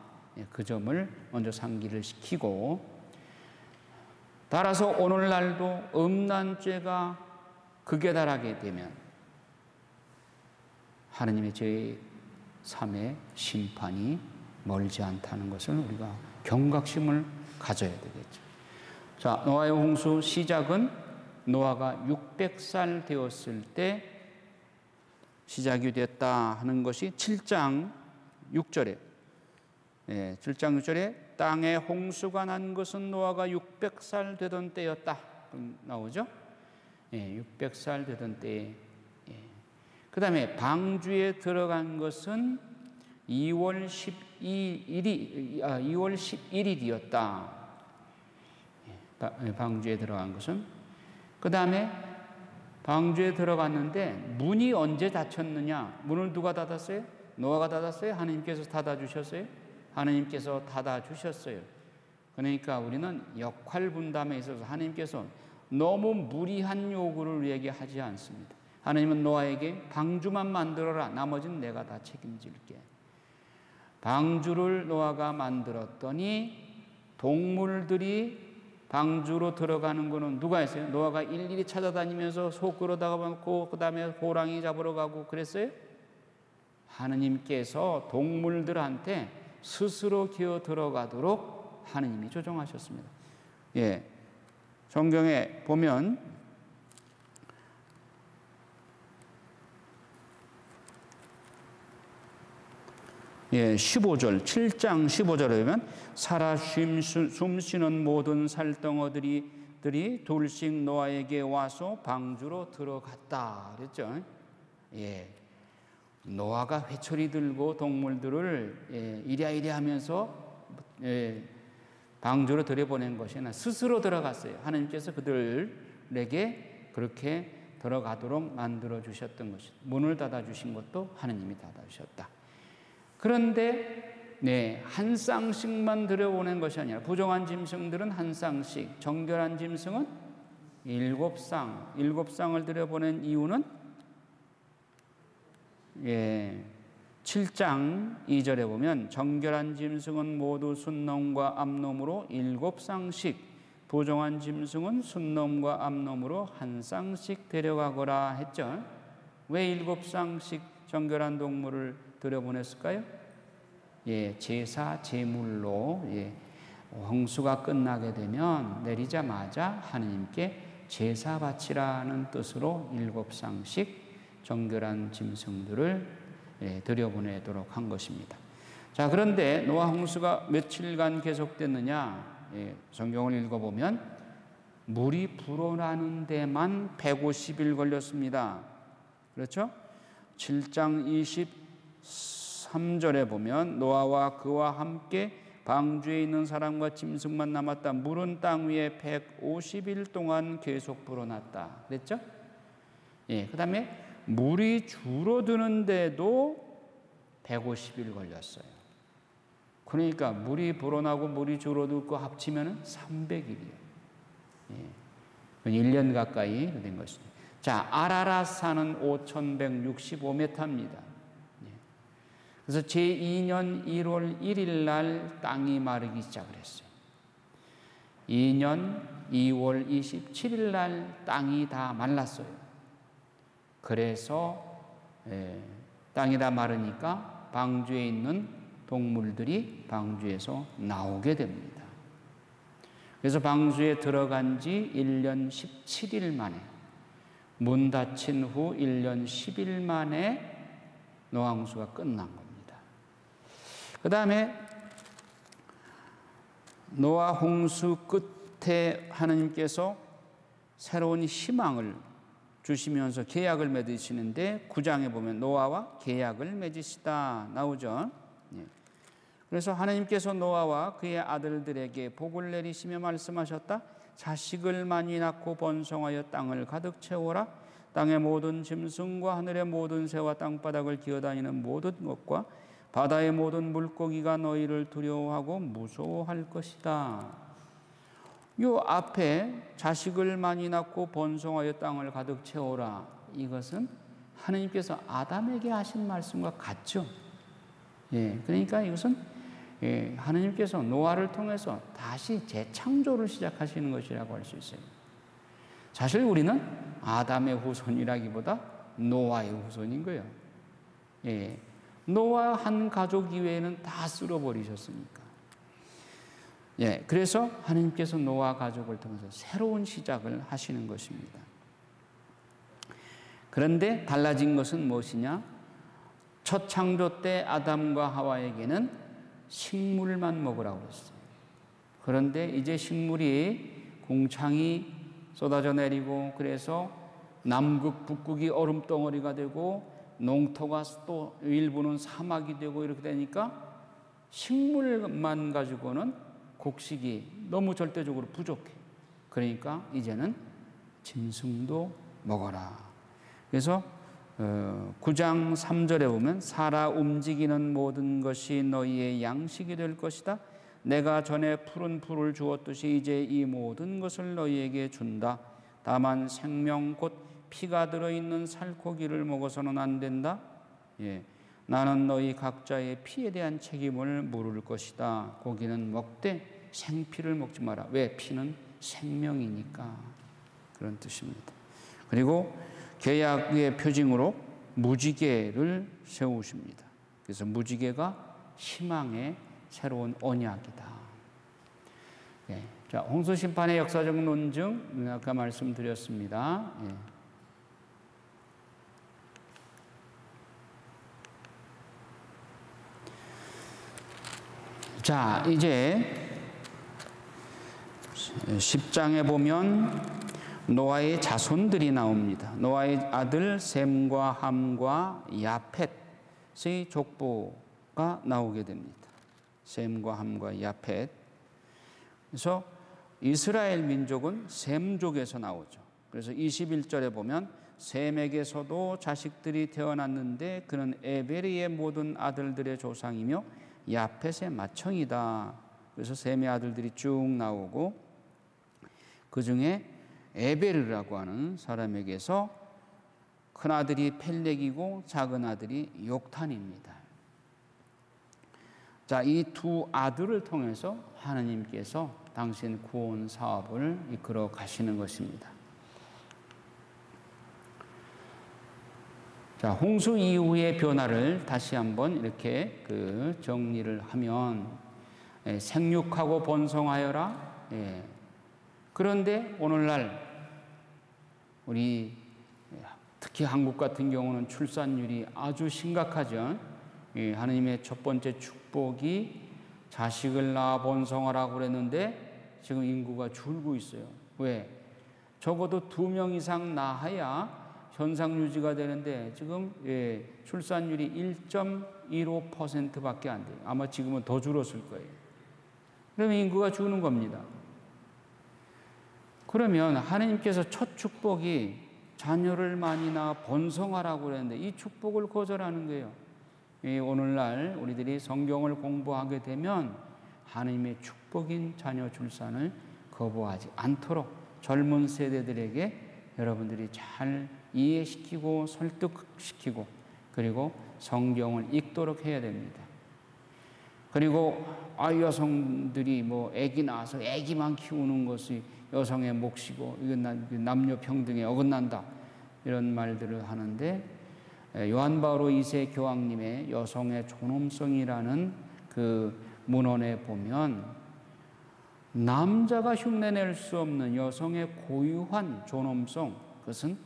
그 점을 먼저 상기를 시키고, 따라서 오늘날도 음란죄가 극에 달하게 되면 하나님의 제3의 심판이 멀지 않다는 것을 우리가 경각심을 가져야 되겠죠. 자, 노아의 홍수 시작은 노아가 600살 되었을 때 시작이 됐다 하는 것이 7장 6절에 7장 6절에 땅에 홍수가 난 것은 노아가 600살 되던 때였다 나오죠. 600살 되던 때에. 그 다음에 방주에 들어간 것은 2월 11일이었다. 방주에 들어간 것은. 그 다음에 방주에 들어갔는데 문이 언제 닫혔느냐? 문을 누가 닫았어요? 노아가 닫았어요? 하나님께서 닫아주셨어요? 하나님께서 닫아주셨어요. 그러니까 우리는 역할 분담에 있어서 하나님께서 너무 무리한 요구를 우리에게 하지 않습니다. 하나님은 노아에게 방주만 만들어라. 나머지는 내가 다 책임질게. 방주를 노아가 만들었더니 동물들이 방주로 들어가는 거는 누가 했어요? 노아가 일일이 찾아다니면서 소 끌어다가 놓고 그 다음에 호랑이 잡으러 가고 그랬어요? 하느님께서 동물들한테 스스로 기어 들어가도록 하느님이 조정하셨습니다. 예, 성경에 보면 15절, 7장 15절에 보면 살아 숨쉬는 모든 살덩어들이 둘씩 노아에게 와서 방주로 들어갔다 그랬죠. 예, 노아가 회초리 들고 동물들을 이랴이랴 하면서 방주로 들여보낸 것이 아니라 스스로 들어갔어요. 하나님께서 그들에게 그렇게 들어가도록 만들어 주셨던 것이, 문을 닫아 주신 것도 하나님이 닫아 주셨다. 그런데 한 쌍씩만 들여보낸 것이 아니라 부정한 짐승들은 한 쌍씩, 정결한 짐승은 7쌍, 7쌍을 들여보낸 이유는 7장 2절에 보면 정결한 짐승은 모두 순놈과 암놈으로 7쌍씩, 부정한 짐승은 순놈과 암놈으로 한 쌍씩 데려가거라 했죠. 왜 7쌍씩 정결한 동물을 들여보냈을까요? 제사 제물로 홍수가 끝나게 되면 내리자마자 하느님께 제사 바치라는 뜻으로 7쌍씩 정결한 짐승들을 들여보내도록 한 것입니다. 자, 그런데 노아 홍수가 며칠간 계속됐느냐? 성경을 읽어보면 물이 불어나는 데만 150일 걸렸습니다. 그렇죠? 7장 23절에 보면 노아와 그와 함께 방주에 있는 사람과 짐승만 남았다. 물은 땅 위에 150일 동안 계속 불어났다. 그랬죠? 그 다음에 물이 줄어드는데도 150일 걸렸어요. 그러니까 물이 불어나고 물이 줄어들고 합치면 300일이에요. 1년 가까이 된 것입니다. 자, 아라랏산은 5165m입니다. 그래서 제2년 1월 1일 날 땅이 마르기 시작을 했어요. 2년 2월 27일 날 땅이 다 말랐어요. 그래서 땅이 다 마르니까 방주에 있는 동물들이 방주에서 나오게 됩니다. 그래서 방주에 들어간 지 1년 17일 만에, 문 닫힌 후 1년 10일 만에 노아 홍수가 끝난 겁니다. 그 다음에 노아 홍수 끝에 하나님께서 새로운 희망을 주시면서 계약을 맺으시는데 9장에 보면 노아와 계약을 맺으시다 나오죠. 그래서 하나님께서 노아와 그의 아들들에게 복을 내리시며 말씀하셨다. 자식을 많이 낳고 번성하여 땅을 가득 채워라. 땅의 모든 짐승과 하늘의 모든 새와 땅바닥을 기어다니는 모든 것과 바다의 모든 물고기가 너희를 두려워하고 무서워할 것이다. 요 앞에 자식을 많이 낳고 번성하여 땅을 가득 채워라, 이것은 하나님께서 아담에게 하신 말씀과 같죠. 그러니까 이것은 하나님께서 노아를 통해서 다시 재창조를 시작하시는 것이라고 할 수 있어요. 사실 우리는 아담의 후손이라기보다 노아의 후손인 거예요. 노아 한 가족 이외에는 다 쓸어버리셨으니까. 그래서 하나님께서 노아 가족을 통해서 새로운 시작을 하시는 것입니다. 그런데 달라진 것은 무엇이냐? 첫 창조 때 아담과 하와에게는 식물만 먹으라고 했어요. 그런데 이제 식물이 공창이 쏟아져 내리고, 그래서 남극 북극이 얼음덩어리가 되고 농토가 또 일부는 사막이 되고 이렇게 되니까 식물만 가지고는 곡식이 너무 절대적으로 부족해. 그러니까 이제는 짐승도 먹어라. 그래서 9장 3절에 보면 살아 움직이는 모든 것이 너희의 양식이 될 것이다. 내가 전에 푸른 풀을 주었듯이 이제 이 모든 것을 너희에게 준다. 다만 생명 곧 피가 들어있는 살코기를 먹어서는 안 된다. 예, 나는 너희 각자의 피에 대한 책임을 물을 것이다. 고기는 먹되 생피를 먹지 마라. 왜? 피는 생명이니까. 그런 뜻입니다. 그리고 계약의 표징으로 무지개를 세우십니다. 그래서 무지개가 희망의 새로운 언약이다. 예. 자, 홍수 심판의 역사적 논증 아까 말씀드렸습니다. 예. 자, 이제 10장에 보면 노아의 자손들이 나옵니다. 노아의 아들 셈과 함과 야펫의 족보가 나오게 됩니다. 셈과 함과 야펫. 그래서 이스라엘 민족은 셈족에서 나오죠. 그래서 21절에 보면 셈에게서도 자식들이 태어났는데 그는 에베리의 모든 아들들의 조상이며 야펫의 맏형이다. 그래서 셈의 아들들이 쭉 나오고 그 중에 에베르라고 하는 사람에게서 큰 아들이 펠렉이고 작은 아들이 욕탄입니다. 자, 이 두 아들을 통해서 하나님께서 당신 구원 사업을 이끌어 가시는 것입니다. 자, 홍수 이후의 변화를 다시 한번 이렇게 정리를 하면 생육하고 번성하여라. 그런데 오늘날 우리 특히 한국 같은 경우는 출산율이 아주 심각하죠. 하나님의 첫 번째 축복이 자식을 낳아 번성하라고 그랬는데 지금 인구가 줄고 있어요. 왜? 적어도 2명 이상 낳아야 현상 유지가 되는데 지금 출산율이 1.15%밖에 안 돼요. 아마 지금은 더 줄었을 거예요. 그러면 인구가 주는 겁니다. 그러면 하나님께서 첫 축복이 자녀를 많이 낳아 번성하라고 그랬는데 이 축복을 거절하는 거예요. 오늘날 우리들이 성경을 공부하게 되면 하나님의 축복인 자녀 출산을 거부하지 않도록 젊은 세대들에게 여러분들이 잘 이해시키고 설득시키고 그리고 성경을 읽도록 해야 됩니다. 그리고 여성들이 아기 낳아서 아기만 키우는 것이 여성의 몫이고 이건 남녀 평등에 어긋난다 이런 말들을 하는데 요한 바오로 2세 교황님의 여성의 존엄성이라는 그 문헌에 보면 남자가 흉내낼 수 없는 여성의 고유한 존엄성, 그것은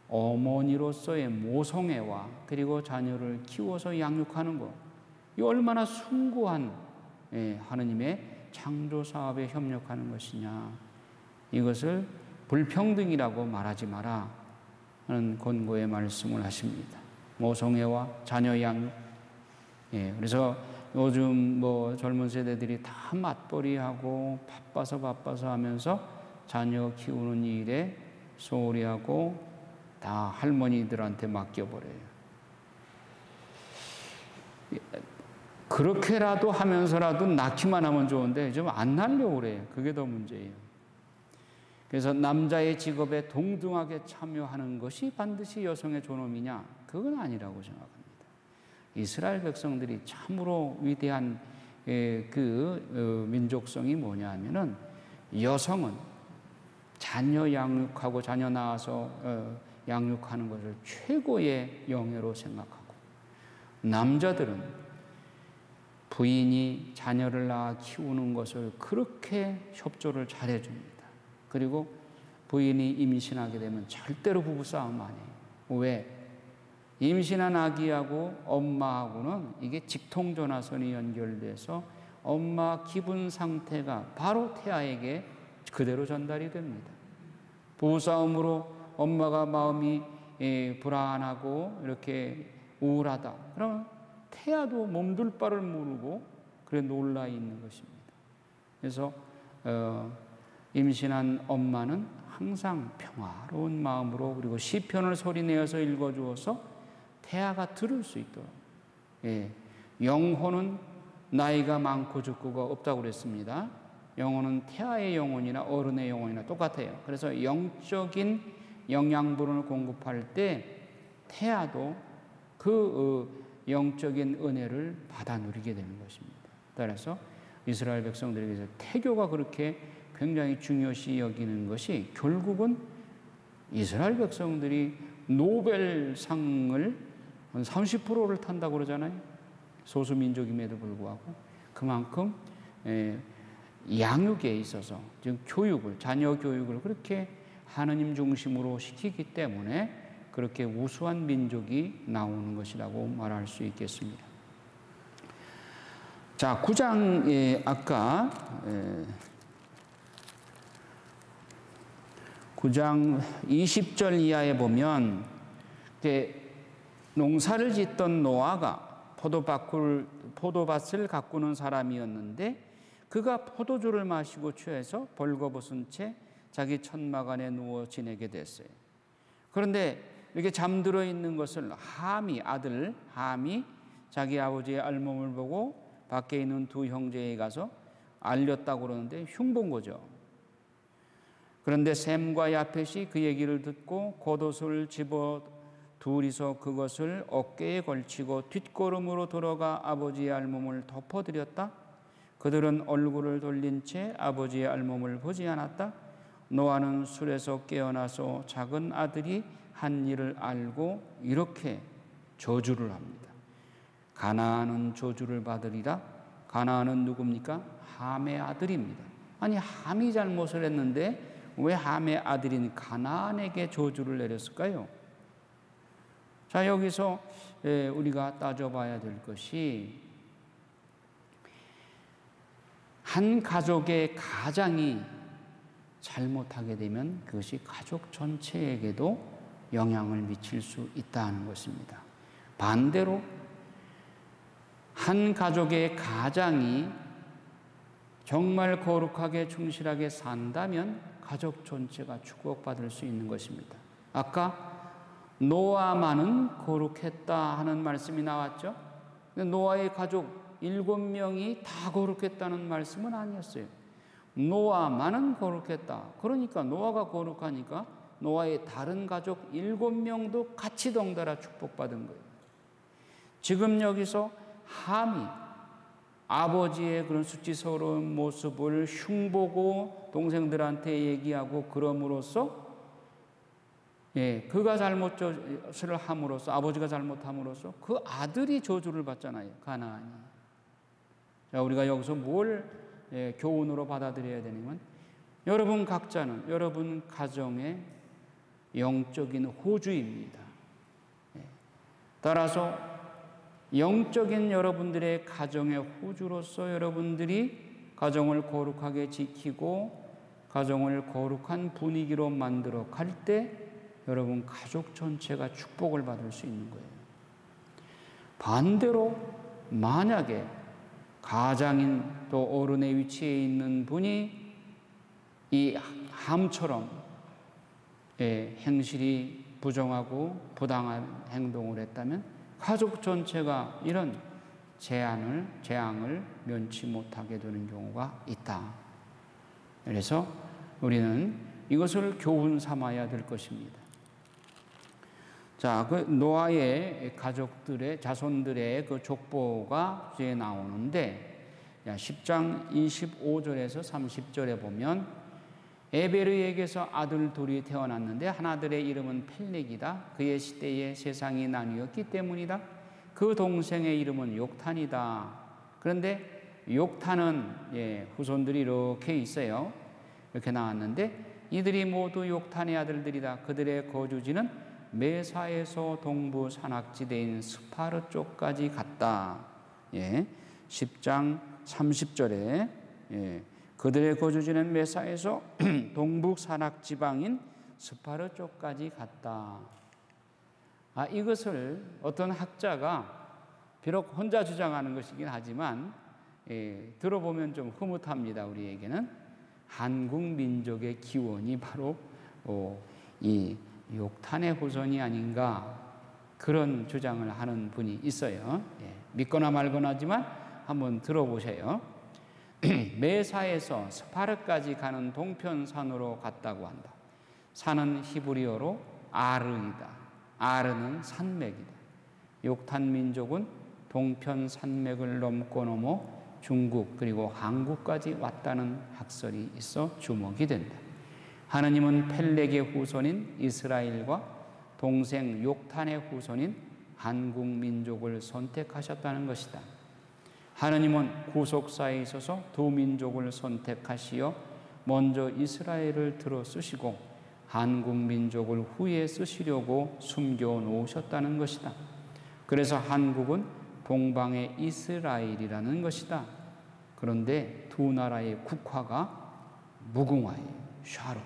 어머니로서의 모성애와 그리고 자녀를 키워서 양육하는 것, 이 얼마나 숭고한 하느님의 창조 사업에 협력하는 것이냐, 이것을 불평등이라고 말하지 마라 하는 권고의 말씀을 하십니다. 모성애와 자녀 양육. 그래서 요즘 젊은 세대들이 다 맞벌이하고 바빠서 하면서 자녀 키우는 일에 소홀히 하고 다 할머니들한테 맡겨버려요. 그렇게라도 하면서라도 낳기만 하면 좋은데 좀 안 낳으려고 그래요. 그게 더 문제예요. 그래서 남자의 직업에 동등하게 참여하는 것이 반드시 여성의 존엄이냐? 그건 아니라고 생각합니다. 이스라엘 백성들이 참으로 위대한 민족성이 뭐냐 하면은 여성은 자녀 양육하고 자녀 낳아서 양육하는 것을 최고의 영예로 생각하고 남자들은 부인이 자녀를 낳아 키우는 것을 그렇게 협조를 잘해줍니다. 그리고 부인이 임신하게 되면 절대로 부부싸움 안 해요. 왜? 임신한 아기하고 엄마하고는 이게 직통전화선이 연결돼서 엄마 기분 상태가 바로 태아에게 그대로 전달이 됩니다. 부부싸움으로 엄마가 마음이 불안하고 이렇게 우울하다. 그러면 태아도 몸둘 바를 모르고 그래 놀라 있는 것입니다. 그래서 임신한 엄마는 항상 평화로운 마음으로 그리고 시편을 소리내어서 읽어주어서 태아가 들을 수 있도록 영혼은 나이가 많고 적고가 없다고 그랬습니다. 영혼은 태아의 영혼이나 어른의 영혼이나 똑같아요. 그래서 영적인 영양분을 공급할 때 태아도 그 영적인 은혜를 받아 누리게 되는 것입니다. 따라서 이스라엘 백성들에게서 태교가 그렇게 굉장히 중요시 여기는 것이 결국은 이스라엘 백성들이 노벨상을 한 30%를 탄다고 그러잖아요. 소수민족임에도 불구하고 그만큼 양육에 있어서 즉 교육을, 자녀 교육을 그렇게 하느님 중심으로 시키기 때문에 그렇게 우수한 민족이 나오는 것이라고 말할 수 있겠습니다. 자, 9장에 아까 9장 20절 이하에 보면 농사를 짓던 노아가 포도밭을 가꾸는 사람이었는데 그가 포도주를 마시고 취해서 벌거벗은 채 자기 천막 안에 누워 지내게 됐어요. 그런데 이렇게 잠들어 있는 것을 아들 함이 자기 아버지의 알몸을 보고 밖에 있는 두 형제에 가서 알렸다고 그러는데 흉본 거죠. 그런데 셈과 야펫이 그 얘기를 듣고 겉옷을 집어 둘이서 그것을 어깨에 걸치고 뒷걸음으로 들어가 아버지의 알몸을 덮어드렸다. 그들은 얼굴을 돌린 채 아버지의 알몸을 보지 않았다. 노아는 술에서 깨어나서 작은 아들이 한 일을 알고 이렇게 저주를 합니다. 가나안은 저주를 받으리라. 가나안은 누굽니까? 함의 아들입니다. 아니, 함이 잘못을 했는데 왜 함의 아들인 가나안에게 저주를 내렸을까요? 자, 여기서 우리가 따져봐야 될 것이 한 가족의 가장이 잘못하게 되면 그것이 가족 전체에게도 영향을 미칠 수 있다는 것입니다. 반대로 한 가족의 가장이 정말 거룩하게 충실하게 산다면 가족 전체가 축복받을 수 있는 것입니다. 아까 노아만은 거룩했다 하는 말씀이 나왔죠. 노아의 가족 7명이 다 거룩했다는 말씀은 아니었어요. 노아만은 거룩했다. 그러니까 노아가 거룩하니까 노아의 다른 가족 7명도 같이 덩달아 축복받은 거예요. 지금 여기서 함이 아버지의 그런 수치스러운 모습을 흉보고 동생들한테 얘기하고 그럼으로써 그가 잘못을 함으로써 아버지가 잘못함으로써 그 아들이 저주를 받잖아요. 가나안이. 자, 우리가 여기서 뭘 교훈으로 받아들여야 되냐면 여러분 각자는 여러분 가정의 영적인 호주입니다. 따라서 영적인 여러분들의 가정의 호주로서 여러분들이 가정을 거룩하게 지키고 가정을 거룩한 분위기로 만들어 갈 때 여러분 가족 전체가 축복을 받을 수 있는 거예요. 반대로 만약에 가장인 또 어른의 위치에 있는 분이 이 함처럼 행실이 부정하고 부당한 행동을 했다면 가족 전체가 이런 재앙을 면치 못하게 되는 경우가 있다. 그래서 우리는 이것을 교훈 삼아야 될 것입니다. 자, 그 노아의 가족들의 자손들의 그 족보가 뒤에 나오는데 10장 25절에서 30절에 보면 에베르에게서 아들 둘이 태어났는데 하나들의 이름은 펠렉이다. 그의 시대에 세상이 나뉘었기 때문이다. 그 동생의 이름은 욕탄이다. 그런데 욕탄은 후손들이 이렇게 있어요. 이렇게 나왔는데 이들이 모두 욕탄의 아들들이다. 그들의 거주지는 메사에서 동부 산악지대인 스파르 쪽까지 갔다. 10장 30절에 그들의 거주지는 메사에서 동북 산악 지방인 스파르 쪽까지 갔다. 이것을 어떤 학자가 비록 혼자 주장하는 것이긴 하지만 들어보면 좀 흐뭇합니다. 우리에게는 한국 민족의 기원이 바로 이 욕탄의 후손이 아닌가 그런 주장을 하는 분이 있어요. 믿거나 말거나 하지만 한번 들어보세요. 메사에서 스파르까지 가는 동편산으로 갔다고 한다. 산은 히브리어로 아르이다. 아르는 산맥이다. 욕탄 민족은 동편 산맥을 넘어 중국 그리고 한국까지 왔다는 학설이 있어 주목이 된다. 하느님은 펠렉의 후손인 이스라엘과 동생 욕탄의 후손인 한국 민족을 선택하셨다는 것이다. 하느님은 구속사에 있어서 두 민족을 선택하시어 먼저 이스라엘을 들어 쓰시고 한국 민족을 후에 쓰시려고 숨겨 놓으셨다는 것이다. 그래서 한국은 동방의 이스라엘이라는 것이다. 그런데 두 나라의 국화가 무궁화예요. 샤론.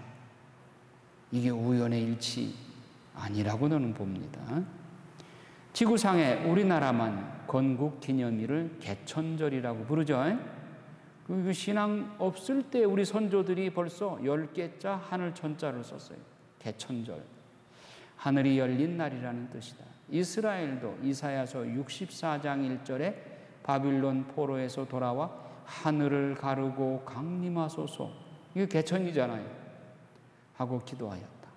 이게 우연의 일치 아니라고 저는 봅니다. 지구상에 우리나라만 건국기념일을 개천절이라고 부르죠. 그 신앙 없을 때 우리 선조들이 벌써 10개자 하늘천자를 썼어요. 개천절. 하늘이 열린 날이라는 뜻이다. 이스라엘도 이사야서 64장 1절에 바빌론 포로에서 돌아와 하늘을 가르고 강림하소서. 이게 개천이잖아요. 하고 기도하였다.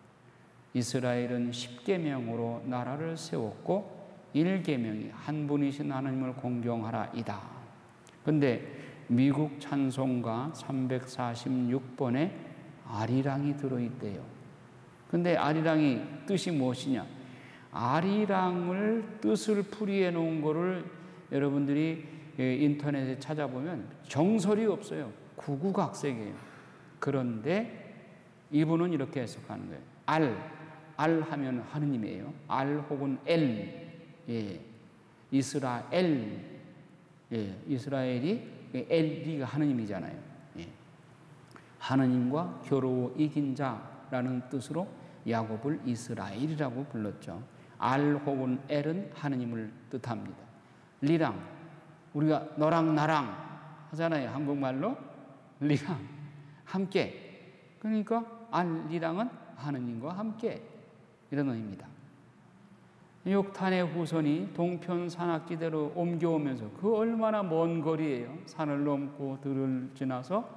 이스라엘은 10계명으로 나라를 세웠고 1계명이 한 분이신 하나님을 공경하라이다. 그런데 미국 찬송가 346번에 아리랑이 들어있대요. 근데 아리랑이 뜻이 무엇이냐? 아리랑을 뜻을 풀이해 놓은 거를 여러분들이 인터넷에 찾아보면 정설이 없어요. 구구각색이에요. 그런데 이분은 이렇게 해석하는 거예요. 알 하면 하느님이에요. 알 혹은 엘, 이스라엘, 이스라엘이 엘리가 하느님이잖아요. 하느님과 겨루어 이긴 자라는 뜻으로 야곱을 이스라엘이라고 불렀죠. 알 혹은 엘은 하느님을 뜻합니다. 리랑, 우리가 너랑 나랑 하잖아요. 한국말로 리랑, 함께. 그러니까 리랑은 하느님과 함께 이런 의미입니다. 욕탄의 후손이 동편 산악지대로 옮겨오면서 그 얼마나 먼 거리예요. 산을 넘고 들을 지나서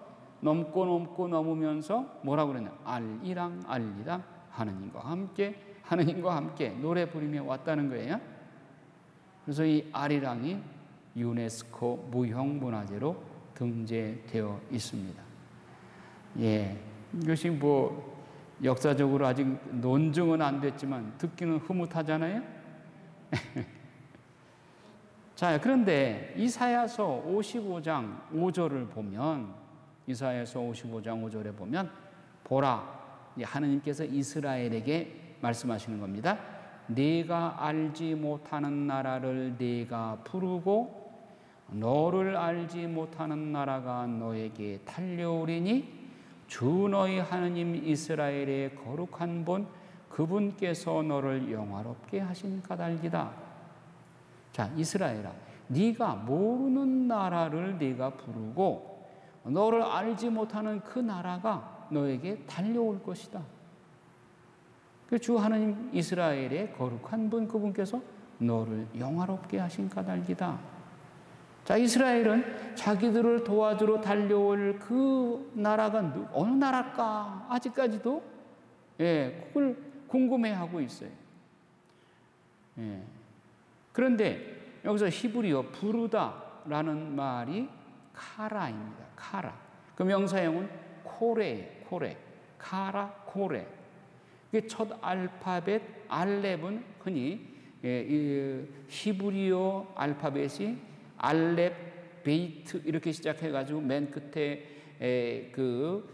넘으면서 뭐라고 그랬냐? 알리랑 하느님과 함께 노래 부르며 왔다는 거예요. 그래서 이 아리랑이 유네스코 무형문화재로 등재되어 있습니다. 이것이 역사적으로 아직 논증은 안 됐지만 듣기는 흐뭇하잖아요. 자, 그런데 이사야서 55장 5절을 보면 이사야서 55장 5절에 보면 보라, 하느님께서 이스라엘에게 말씀하시는 겁니다. 네가 알지 못하는 나라를 네가 부르고 너를 알지 못하는 나라가 너에게 달려오리니 주 너희 하느님 이스라엘의 거룩한 분 그분께서 너를 영화롭게 하신 까닭이다. 자, 이스라엘아, 네가 모르는 나라를 네가 부르고 너를 알지 못하는 그 나라가 너에게 달려올 것이다. 주 하느님 이스라엘의 거룩한 분 그분께서 너를 영화롭게 하신 까닭이다. 자, 이스라엘은 자기들을 도와주러 달려올 그 나라가 어느 나라일까? 아직까지도 그걸 궁금해하고 있어요. 그런데 여기서 히브리어 부르다라는 말이 카라입니다. 카라. 그 명사형은 코레. 카라, 코레. 첫 알파벳 알렙은 흔히 히브리어 알파벳이 알렙, 베이트 이렇게 시작해가지고 맨 끝에 그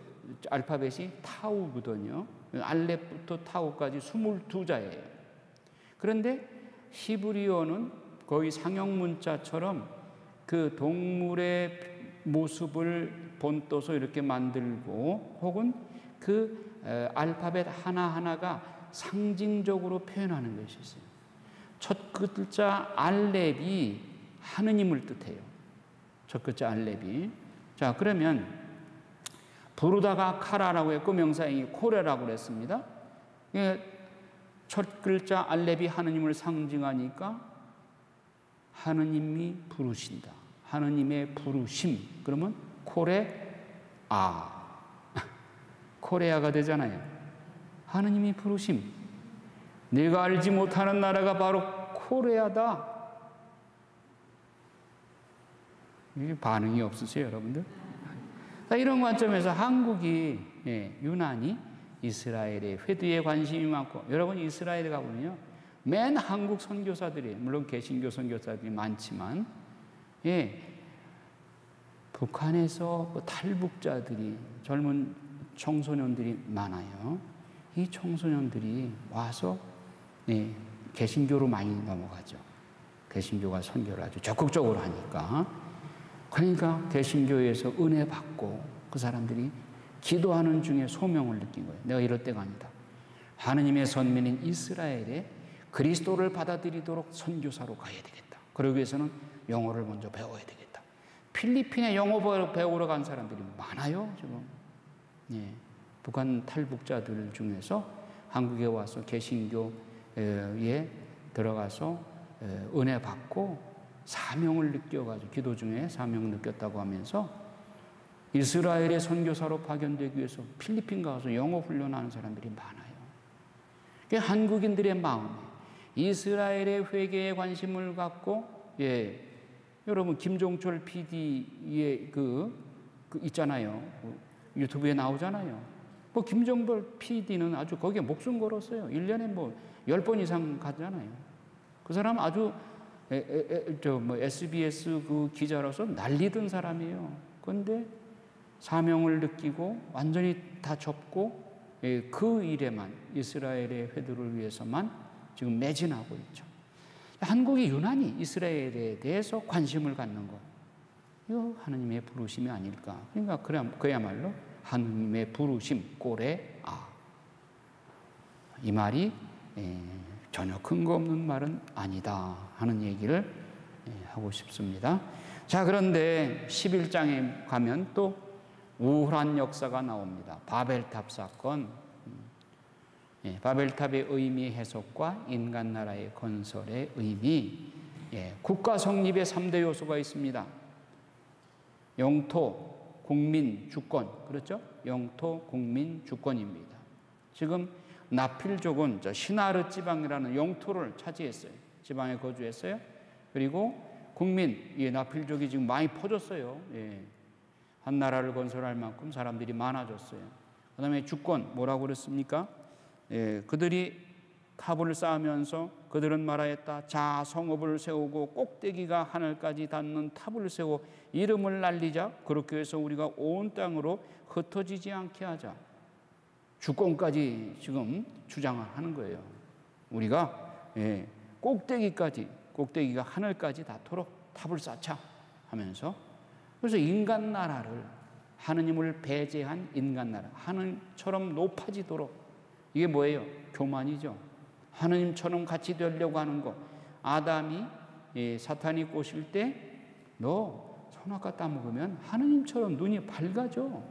알파벳이 타우거든요. 알렙부터 타우까지 22자예요. 그런데 히브리어는 거의 상형문자처럼 그 동물의 모습을 본떠서 이렇게 만들고 혹은 그 알파벳 하나하나가 상징적으로 표현하는 것이 있어요. 첫 글자 알렙이 하느님을 뜻해요. 첫 글자 알렙이. 자, 그러면 부르다가 카라라고 했고 명사형이 코레라고 그랬습니다. 첫 글자 알렙이 하느님을 상징하니까 하느님이 부르신다. 하느님의 부르심. 그러면 코레아가 되잖아요. 하느님이 부르심. 내가 알지 못하는 나라가 바로 코레아다. 반응이 없으세요, 여러분들? 이런 관점에서 한국이 유난히 이스라엘의 회두에 관심이 많고, 여러분 이스라엘에 가보면요, 맨 한국 선교사들이, 물론 개신교 선교사들이 많지만, 북한에서 탈북자들이, 젊은 청소년들이 많아요. 이 청소년들이 와서 개신교로 많이 넘어가죠. 개신교가 선교를 아주 적극적으로 하니까. 그러니까 개신교에서 은혜 받고 그 사람들이 기도하는 중에 소명을 느낀 거예요. 내가 이럴 때가 아니다. 하느님의 선민인 이스라엘에 그리스도를 받아들이도록 선교사로 가야 되겠다. 그러기 위해서는 영어를 먼저 배워야 되겠다. 필리핀에 영어 배우러 간 사람들이 많아요, 지금. 북한 탈북자들 중에서 한국에 와서 개신교에 들어가서 은혜 받고 사명을 느껴가지고, 기도 중에 사명을 느꼈다고 하면서 이스라엘의 선교사로 파견되기 위해서 필리핀 가서 영어 훈련하는 사람들이 많아요. 한국인들의 마음에 이스라엘의 회개에 관심을 갖고, 여러분 김종철 PD의 그 있잖아요. 유튜브에 나오잖아요. 김종철 PD는 아주 거기에 목숨 걸었어요. 1년에 10번 이상 가잖아요. 그 사람 아주 SBS 그 기자로서 난리던 사람이에요. 그런데 사명을 느끼고 완전히 다 접고 그 일에만, 이스라엘의 회두를 위해서만 지금 매진하고 있죠. 한국이 유난히 이스라엘에 대해서 관심을 갖는 것, 이거 하느님의 부르심이 아닐까. 그러니까 그야말로 하느님의 부르심, 코레아. 이 말이 전혀 근거 없는 말은 아니다 하는 얘기를 하고 싶습니다. 자, 그런데 11장에 가면 또 우울한 역사가 나옵니다. 바벨탑 사건. 바벨탑의 의미 해석과 인간 나라의 건설의 의미. 국가 성립의 3대 요소가 있습니다. 영토, 국민, 주권. 그렇죠? 영토, 국민, 주권입니다. 지금 나필족은 시나르 지방이라는 영토를 차지했어요. 지방에 거주했어요. 그리고 국민, 나필족이 지금 많이 퍼졌어요. 한 나라를 건설할 만큼 사람들이 많아졌어요. 그 다음에 주권, 뭐라고 그랬습니까? 그들이 탑을 쌓으면서 그들은 말하였다. 자, 성읍을 세우고 꼭대기가 하늘까지 닿는 탑을 세워 이름을 날리자. 그렇게 해서 우리가 온 땅으로 흩어지지 않게 하자. 주권까지 지금 주장하는 거예요. 우리가 꼭대기가 하늘까지 닿도록 탑을 쌓자 하면서, 그래서 인간 나라를, 하느님을 배제한 인간 나라, 하느님처럼 높아지도록, 이게 뭐예요? 교만이죠. 하느님처럼 같이 되려고 하는 거. 아담이 사탄이 꼬실 때 너 선악과 따먹으면 하느님처럼 눈이 밝아져.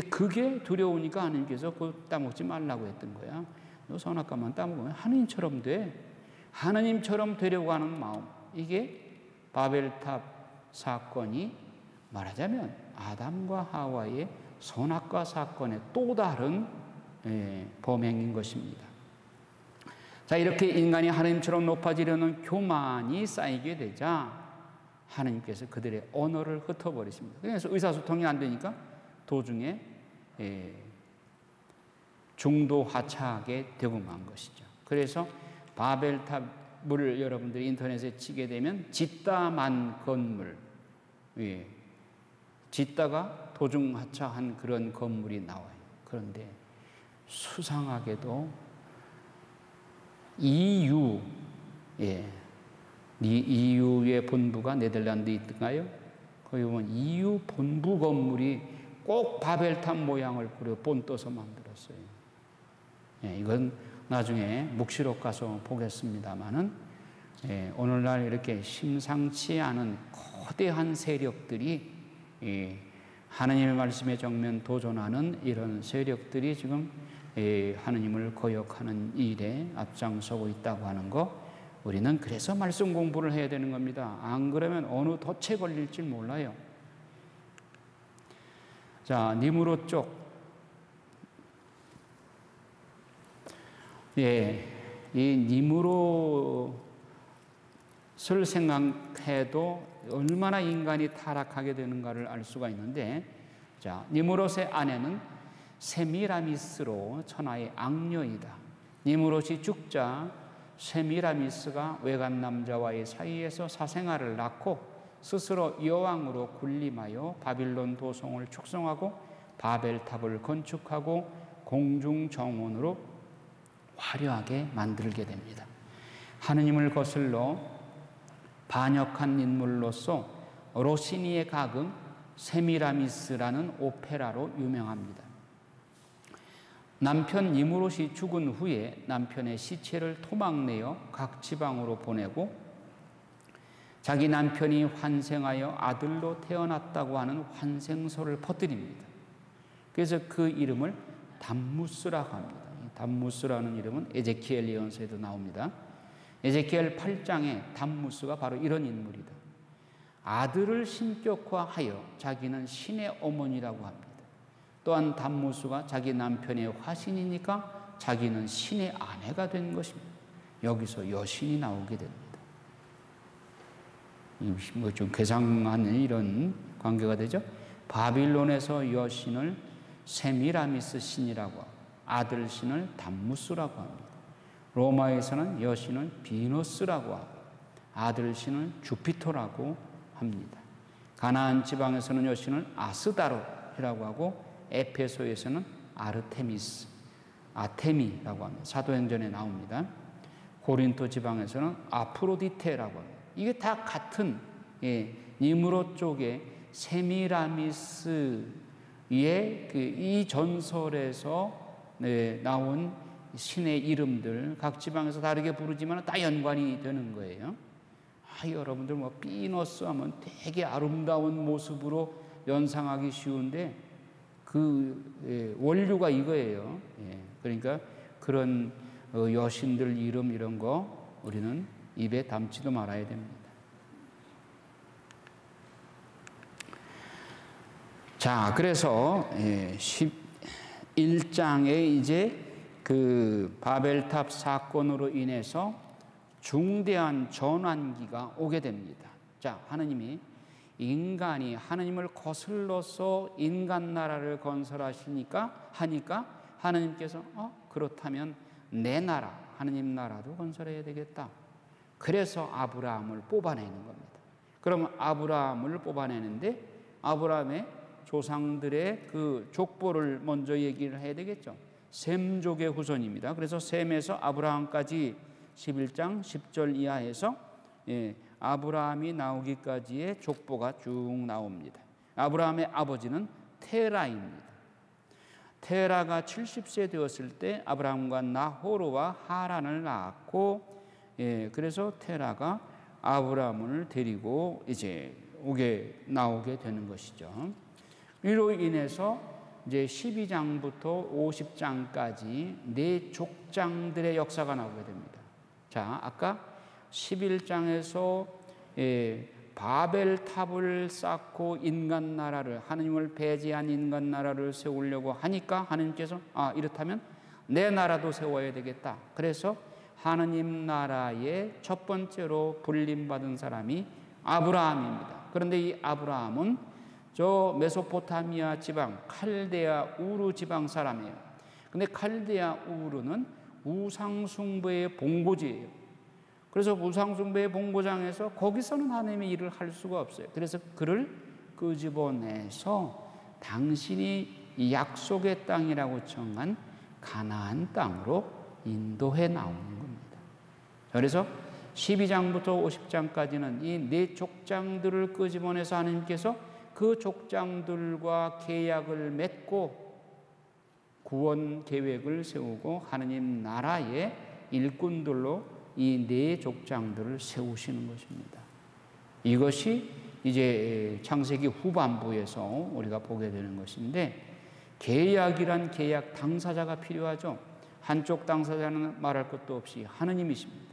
그게 두려우니까 하느님께서 그거 따먹지 말라고 했던 거야. 너 선악과만 따먹으면 하느님처럼 돼. 하느님처럼 되려고 하는 마음. 이게 바벨탑 사건이 말하자면 아담과 하와의 선악과 사건의 또 다른 범행인 것입니다. 자, 이렇게 인간이 하느님처럼 높아지려는 교만이 쌓이게 되자 하느님께서 그들의 언어를 흩어버리십니다. 그래서 의사소통이 안 되니까 도중에 중도하차하게 되고 만 것이죠. 그래서 바벨탑을 여러분들이 인터넷에 치게 되면 짓다만 건물, 짓다가 도중하차한 그런 건물이 나와요. 그런데 수상하게도 EU의 본부가 네덜란드에 있던가요? 거기 보면 EU 본부 건물이 꼭 바벨탑 모양을 본떠서 만들었어요. 이건 나중에 묵시록 가서 보겠습니다만은, 오늘날 이렇게 심상치 않은 거대한 세력들이, 하느님의 말씀에 정면 도전하는 이런 세력들이 지금 하느님을 거역하는 일에 앞장서고 있다고 하는 거, 우리는 그래서 말씀 공부를 해야 되는 겁니다. 안 그러면 어느 덫에 걸릴지 몰라요. 자, 니므롯 쪽. 예, 이 니므롯을 생각해도 얼마나 인간이 타락하게 되는가를 알 수가 있는데, 자, 니므롯의 아내는 세미라미스로 천하의 악녀이다. 니므롯이 죽자 세미라미스가 외간 남자와의 사이에서 사생아를 낳고 스스로 여왕으로 군림하여 바빌론 도성을 축성하고 바벨탑을 건축하고 공중 정원으로 화려하게 만들게 됩니다. 하느님을 거슬러 반역한 인물로서 로시니의 가금 세미라미스라는 오페라로 유명합니다. 남편 니므롯이 죽은 후에 남편의 시체를 토막내어 각 지방으로 보내고 자기 남편이 환생하여 아들로 태어났다고 하는 환생설을 퍼뜨립니다. 그래서 그 이름을 담무스라고 합니다. 담무스라는 이름은 에제키엘 예언서에도 나옵니다. 에제키엘 8장에 담무스가 바로 이런 인물이다. 아들을 신격화하여 자기는 신의 어머니라고 합니다. 또한 담무스가 자기 남편의 화신이니까 자기는 신의 아내가 된 것입니다. 여기서 여신이 나오게 됩니다. 뭐 좀 괴상한 이런 관계가 되죠. 바빌론에서 여신을 세미라미스 신이라고 하고 아들 신을 담무스라고 합니다. 로마에서는 여신을 비너스라고 하고 아들 신을 주피터라고 합니다. 가나안 지방에서는 여신을 아스다롯이라고 하고 에페소에서는 아르테미스, 아테미라고 합니다. 사도행전에 나옵니다. 고린토 지방에서는 아프로디테라고 합니다. 이게 다 같은 니므롯 쪽의 세미라미스의 이 전설에서 나온 신의 이름들 각 지방에서 다르게 부르지만 다 연관이 되는 거예요. 여러분들 뭐 비너스 하면 되게 아름다운 모습으로 연상하기 쉬운데 그 원류가 이거예요. 그러니까 그런 여신들 이름 이런 거 우리는 입에 담지도 말아야 됩니다. 자, 그래서 11장에 이제 그 바벨탑 사건으로 인해서 중대한 전환기가 오게 됩니다. 자, 하느님이 인간이 하느님을 거슬러서 인간 나라를 건설하시니까 하느님께서 그렇다면 내 나라, 하느님 나라도 건설해야 되겠다. 그래서 아브라함을 뽑아내는 겁니다. 그러면 아브라함을 뽑아내는데 아브라함의 조상들의 그 족보를 먼저 얘기를 해야 되겠죠. 셈족의 후손입니다. 그래서 셈에서 아브라함까지 11장 10절 이하에서 아브라함이 나오기까지의 족보가 쭉 나옵니다. 아브라함의 아버지는 테라입니다. 테라가 70세 되었을 때 아브라함과 나호르와 하란을 낳았고, 그래서 테라가 아브라함을 데리고 이제 나오게 되는 것이죠. 이로 인해서 이제 12장부터 50장까지 네 족장들의 역사가 나오게 됩니다. 자, 아까 11장에서 바벨탑을 쌓고 인간 나라를, 하느님을 배제한 인간 나라를 세우려고 하니까 하느님께서 이렇다면 내 나라도 세워야 되겠다. 그래서 하느님 나라의 첫 번째로 불림받은 사람이 아브라함입니다. 그런데 이 아브라함은 저 메소포타미아 지방 칼데아 우르 지방 사람이에요. 근데 칼데아 우르는 우상숭배의 본고지예요. 그래서 우상숭배의 본고장에서 거기서는 하나님의 일을 할 수가 없어요. 그래서 그를 끄집어내서 당신이 약속의 땅이라고 정한 가나안 땅으로 인도해 나오는 겁니다. 그래서 12장부터 50장까지는 이 네 족장들을 끄집어내서 하나님께서 그 족장들과 계약을 맺고 구원 계획을 세우고 하느님 나라의 일꾼들로 이 네 족장들을 세우시는 것입니다. 이것이 이제 창세기 후반부에서 우리가 보게 되는 것인데, 계약이란 계약 당사자가 필요하죠. 한쪽 당사자는 말할 것도 없이 하느님이십니다.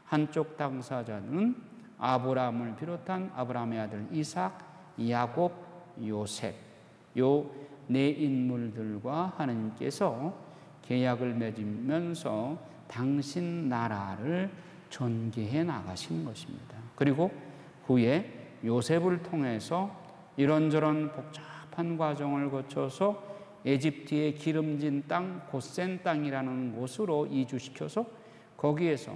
한쪽 당사자는 아브라함을 비롯한 아브라함의 아들 이삭, 야곱, 요셉, 요 네 인물들과 하나님께서 계약을 맺으면서 당신 나라를 전개해 나가신 것입니다. 그리고 후에 요셉을 통해서 이런저런 복잡한 과정을 거쳐서 에집트의 기름진 땅, 고센 땅이라는 곳으로 이주시켜서 거기에서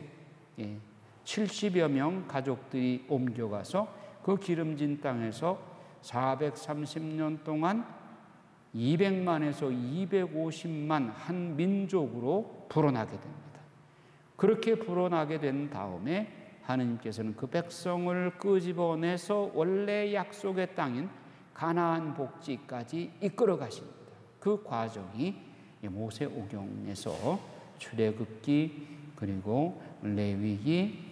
70여 명 가족들이 옮겨가서 그 기름진 땅에서 430년 동안 200만에서 250만 한 민족으로 불어나게 됩니다. 그렇게 불어나게 된 다음에 하느님께서는 그 백성을 끄집어내서 원래 약속의 땅인 가나안 복지까지 이끌어 가십니다. 그 과정이 모세오경에서 출애굽기, 그리고 레위기,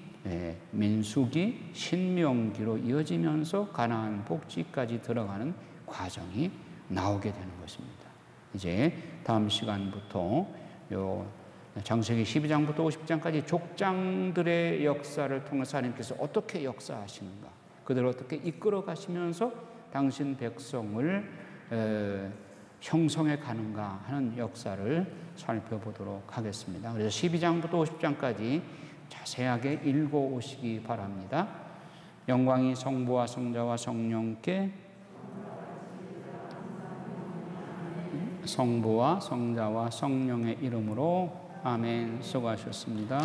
민수기, 신명기로 이어지면서 가나안 복지까지 들어가는 과정이 나오게 되는 것입니다. 이제 다음 시간부터 창세기 12장부터 50장까지 족장들의 역사를 통해서 하나님께서 어떻게 역사하시는가, 그들을 어떻게 이끌어 가시면서 당신 백성을 형성해 가는가 하는 역사를 살펴보도록 하겠습니다. 그래서 12장부터 50장까지 자세하게 읽어오시기 바랍니다. 영광이 성부와 성자와 성령께, 성부와 성자와 성령의 이름으로 아멘. 수고하셨습니다.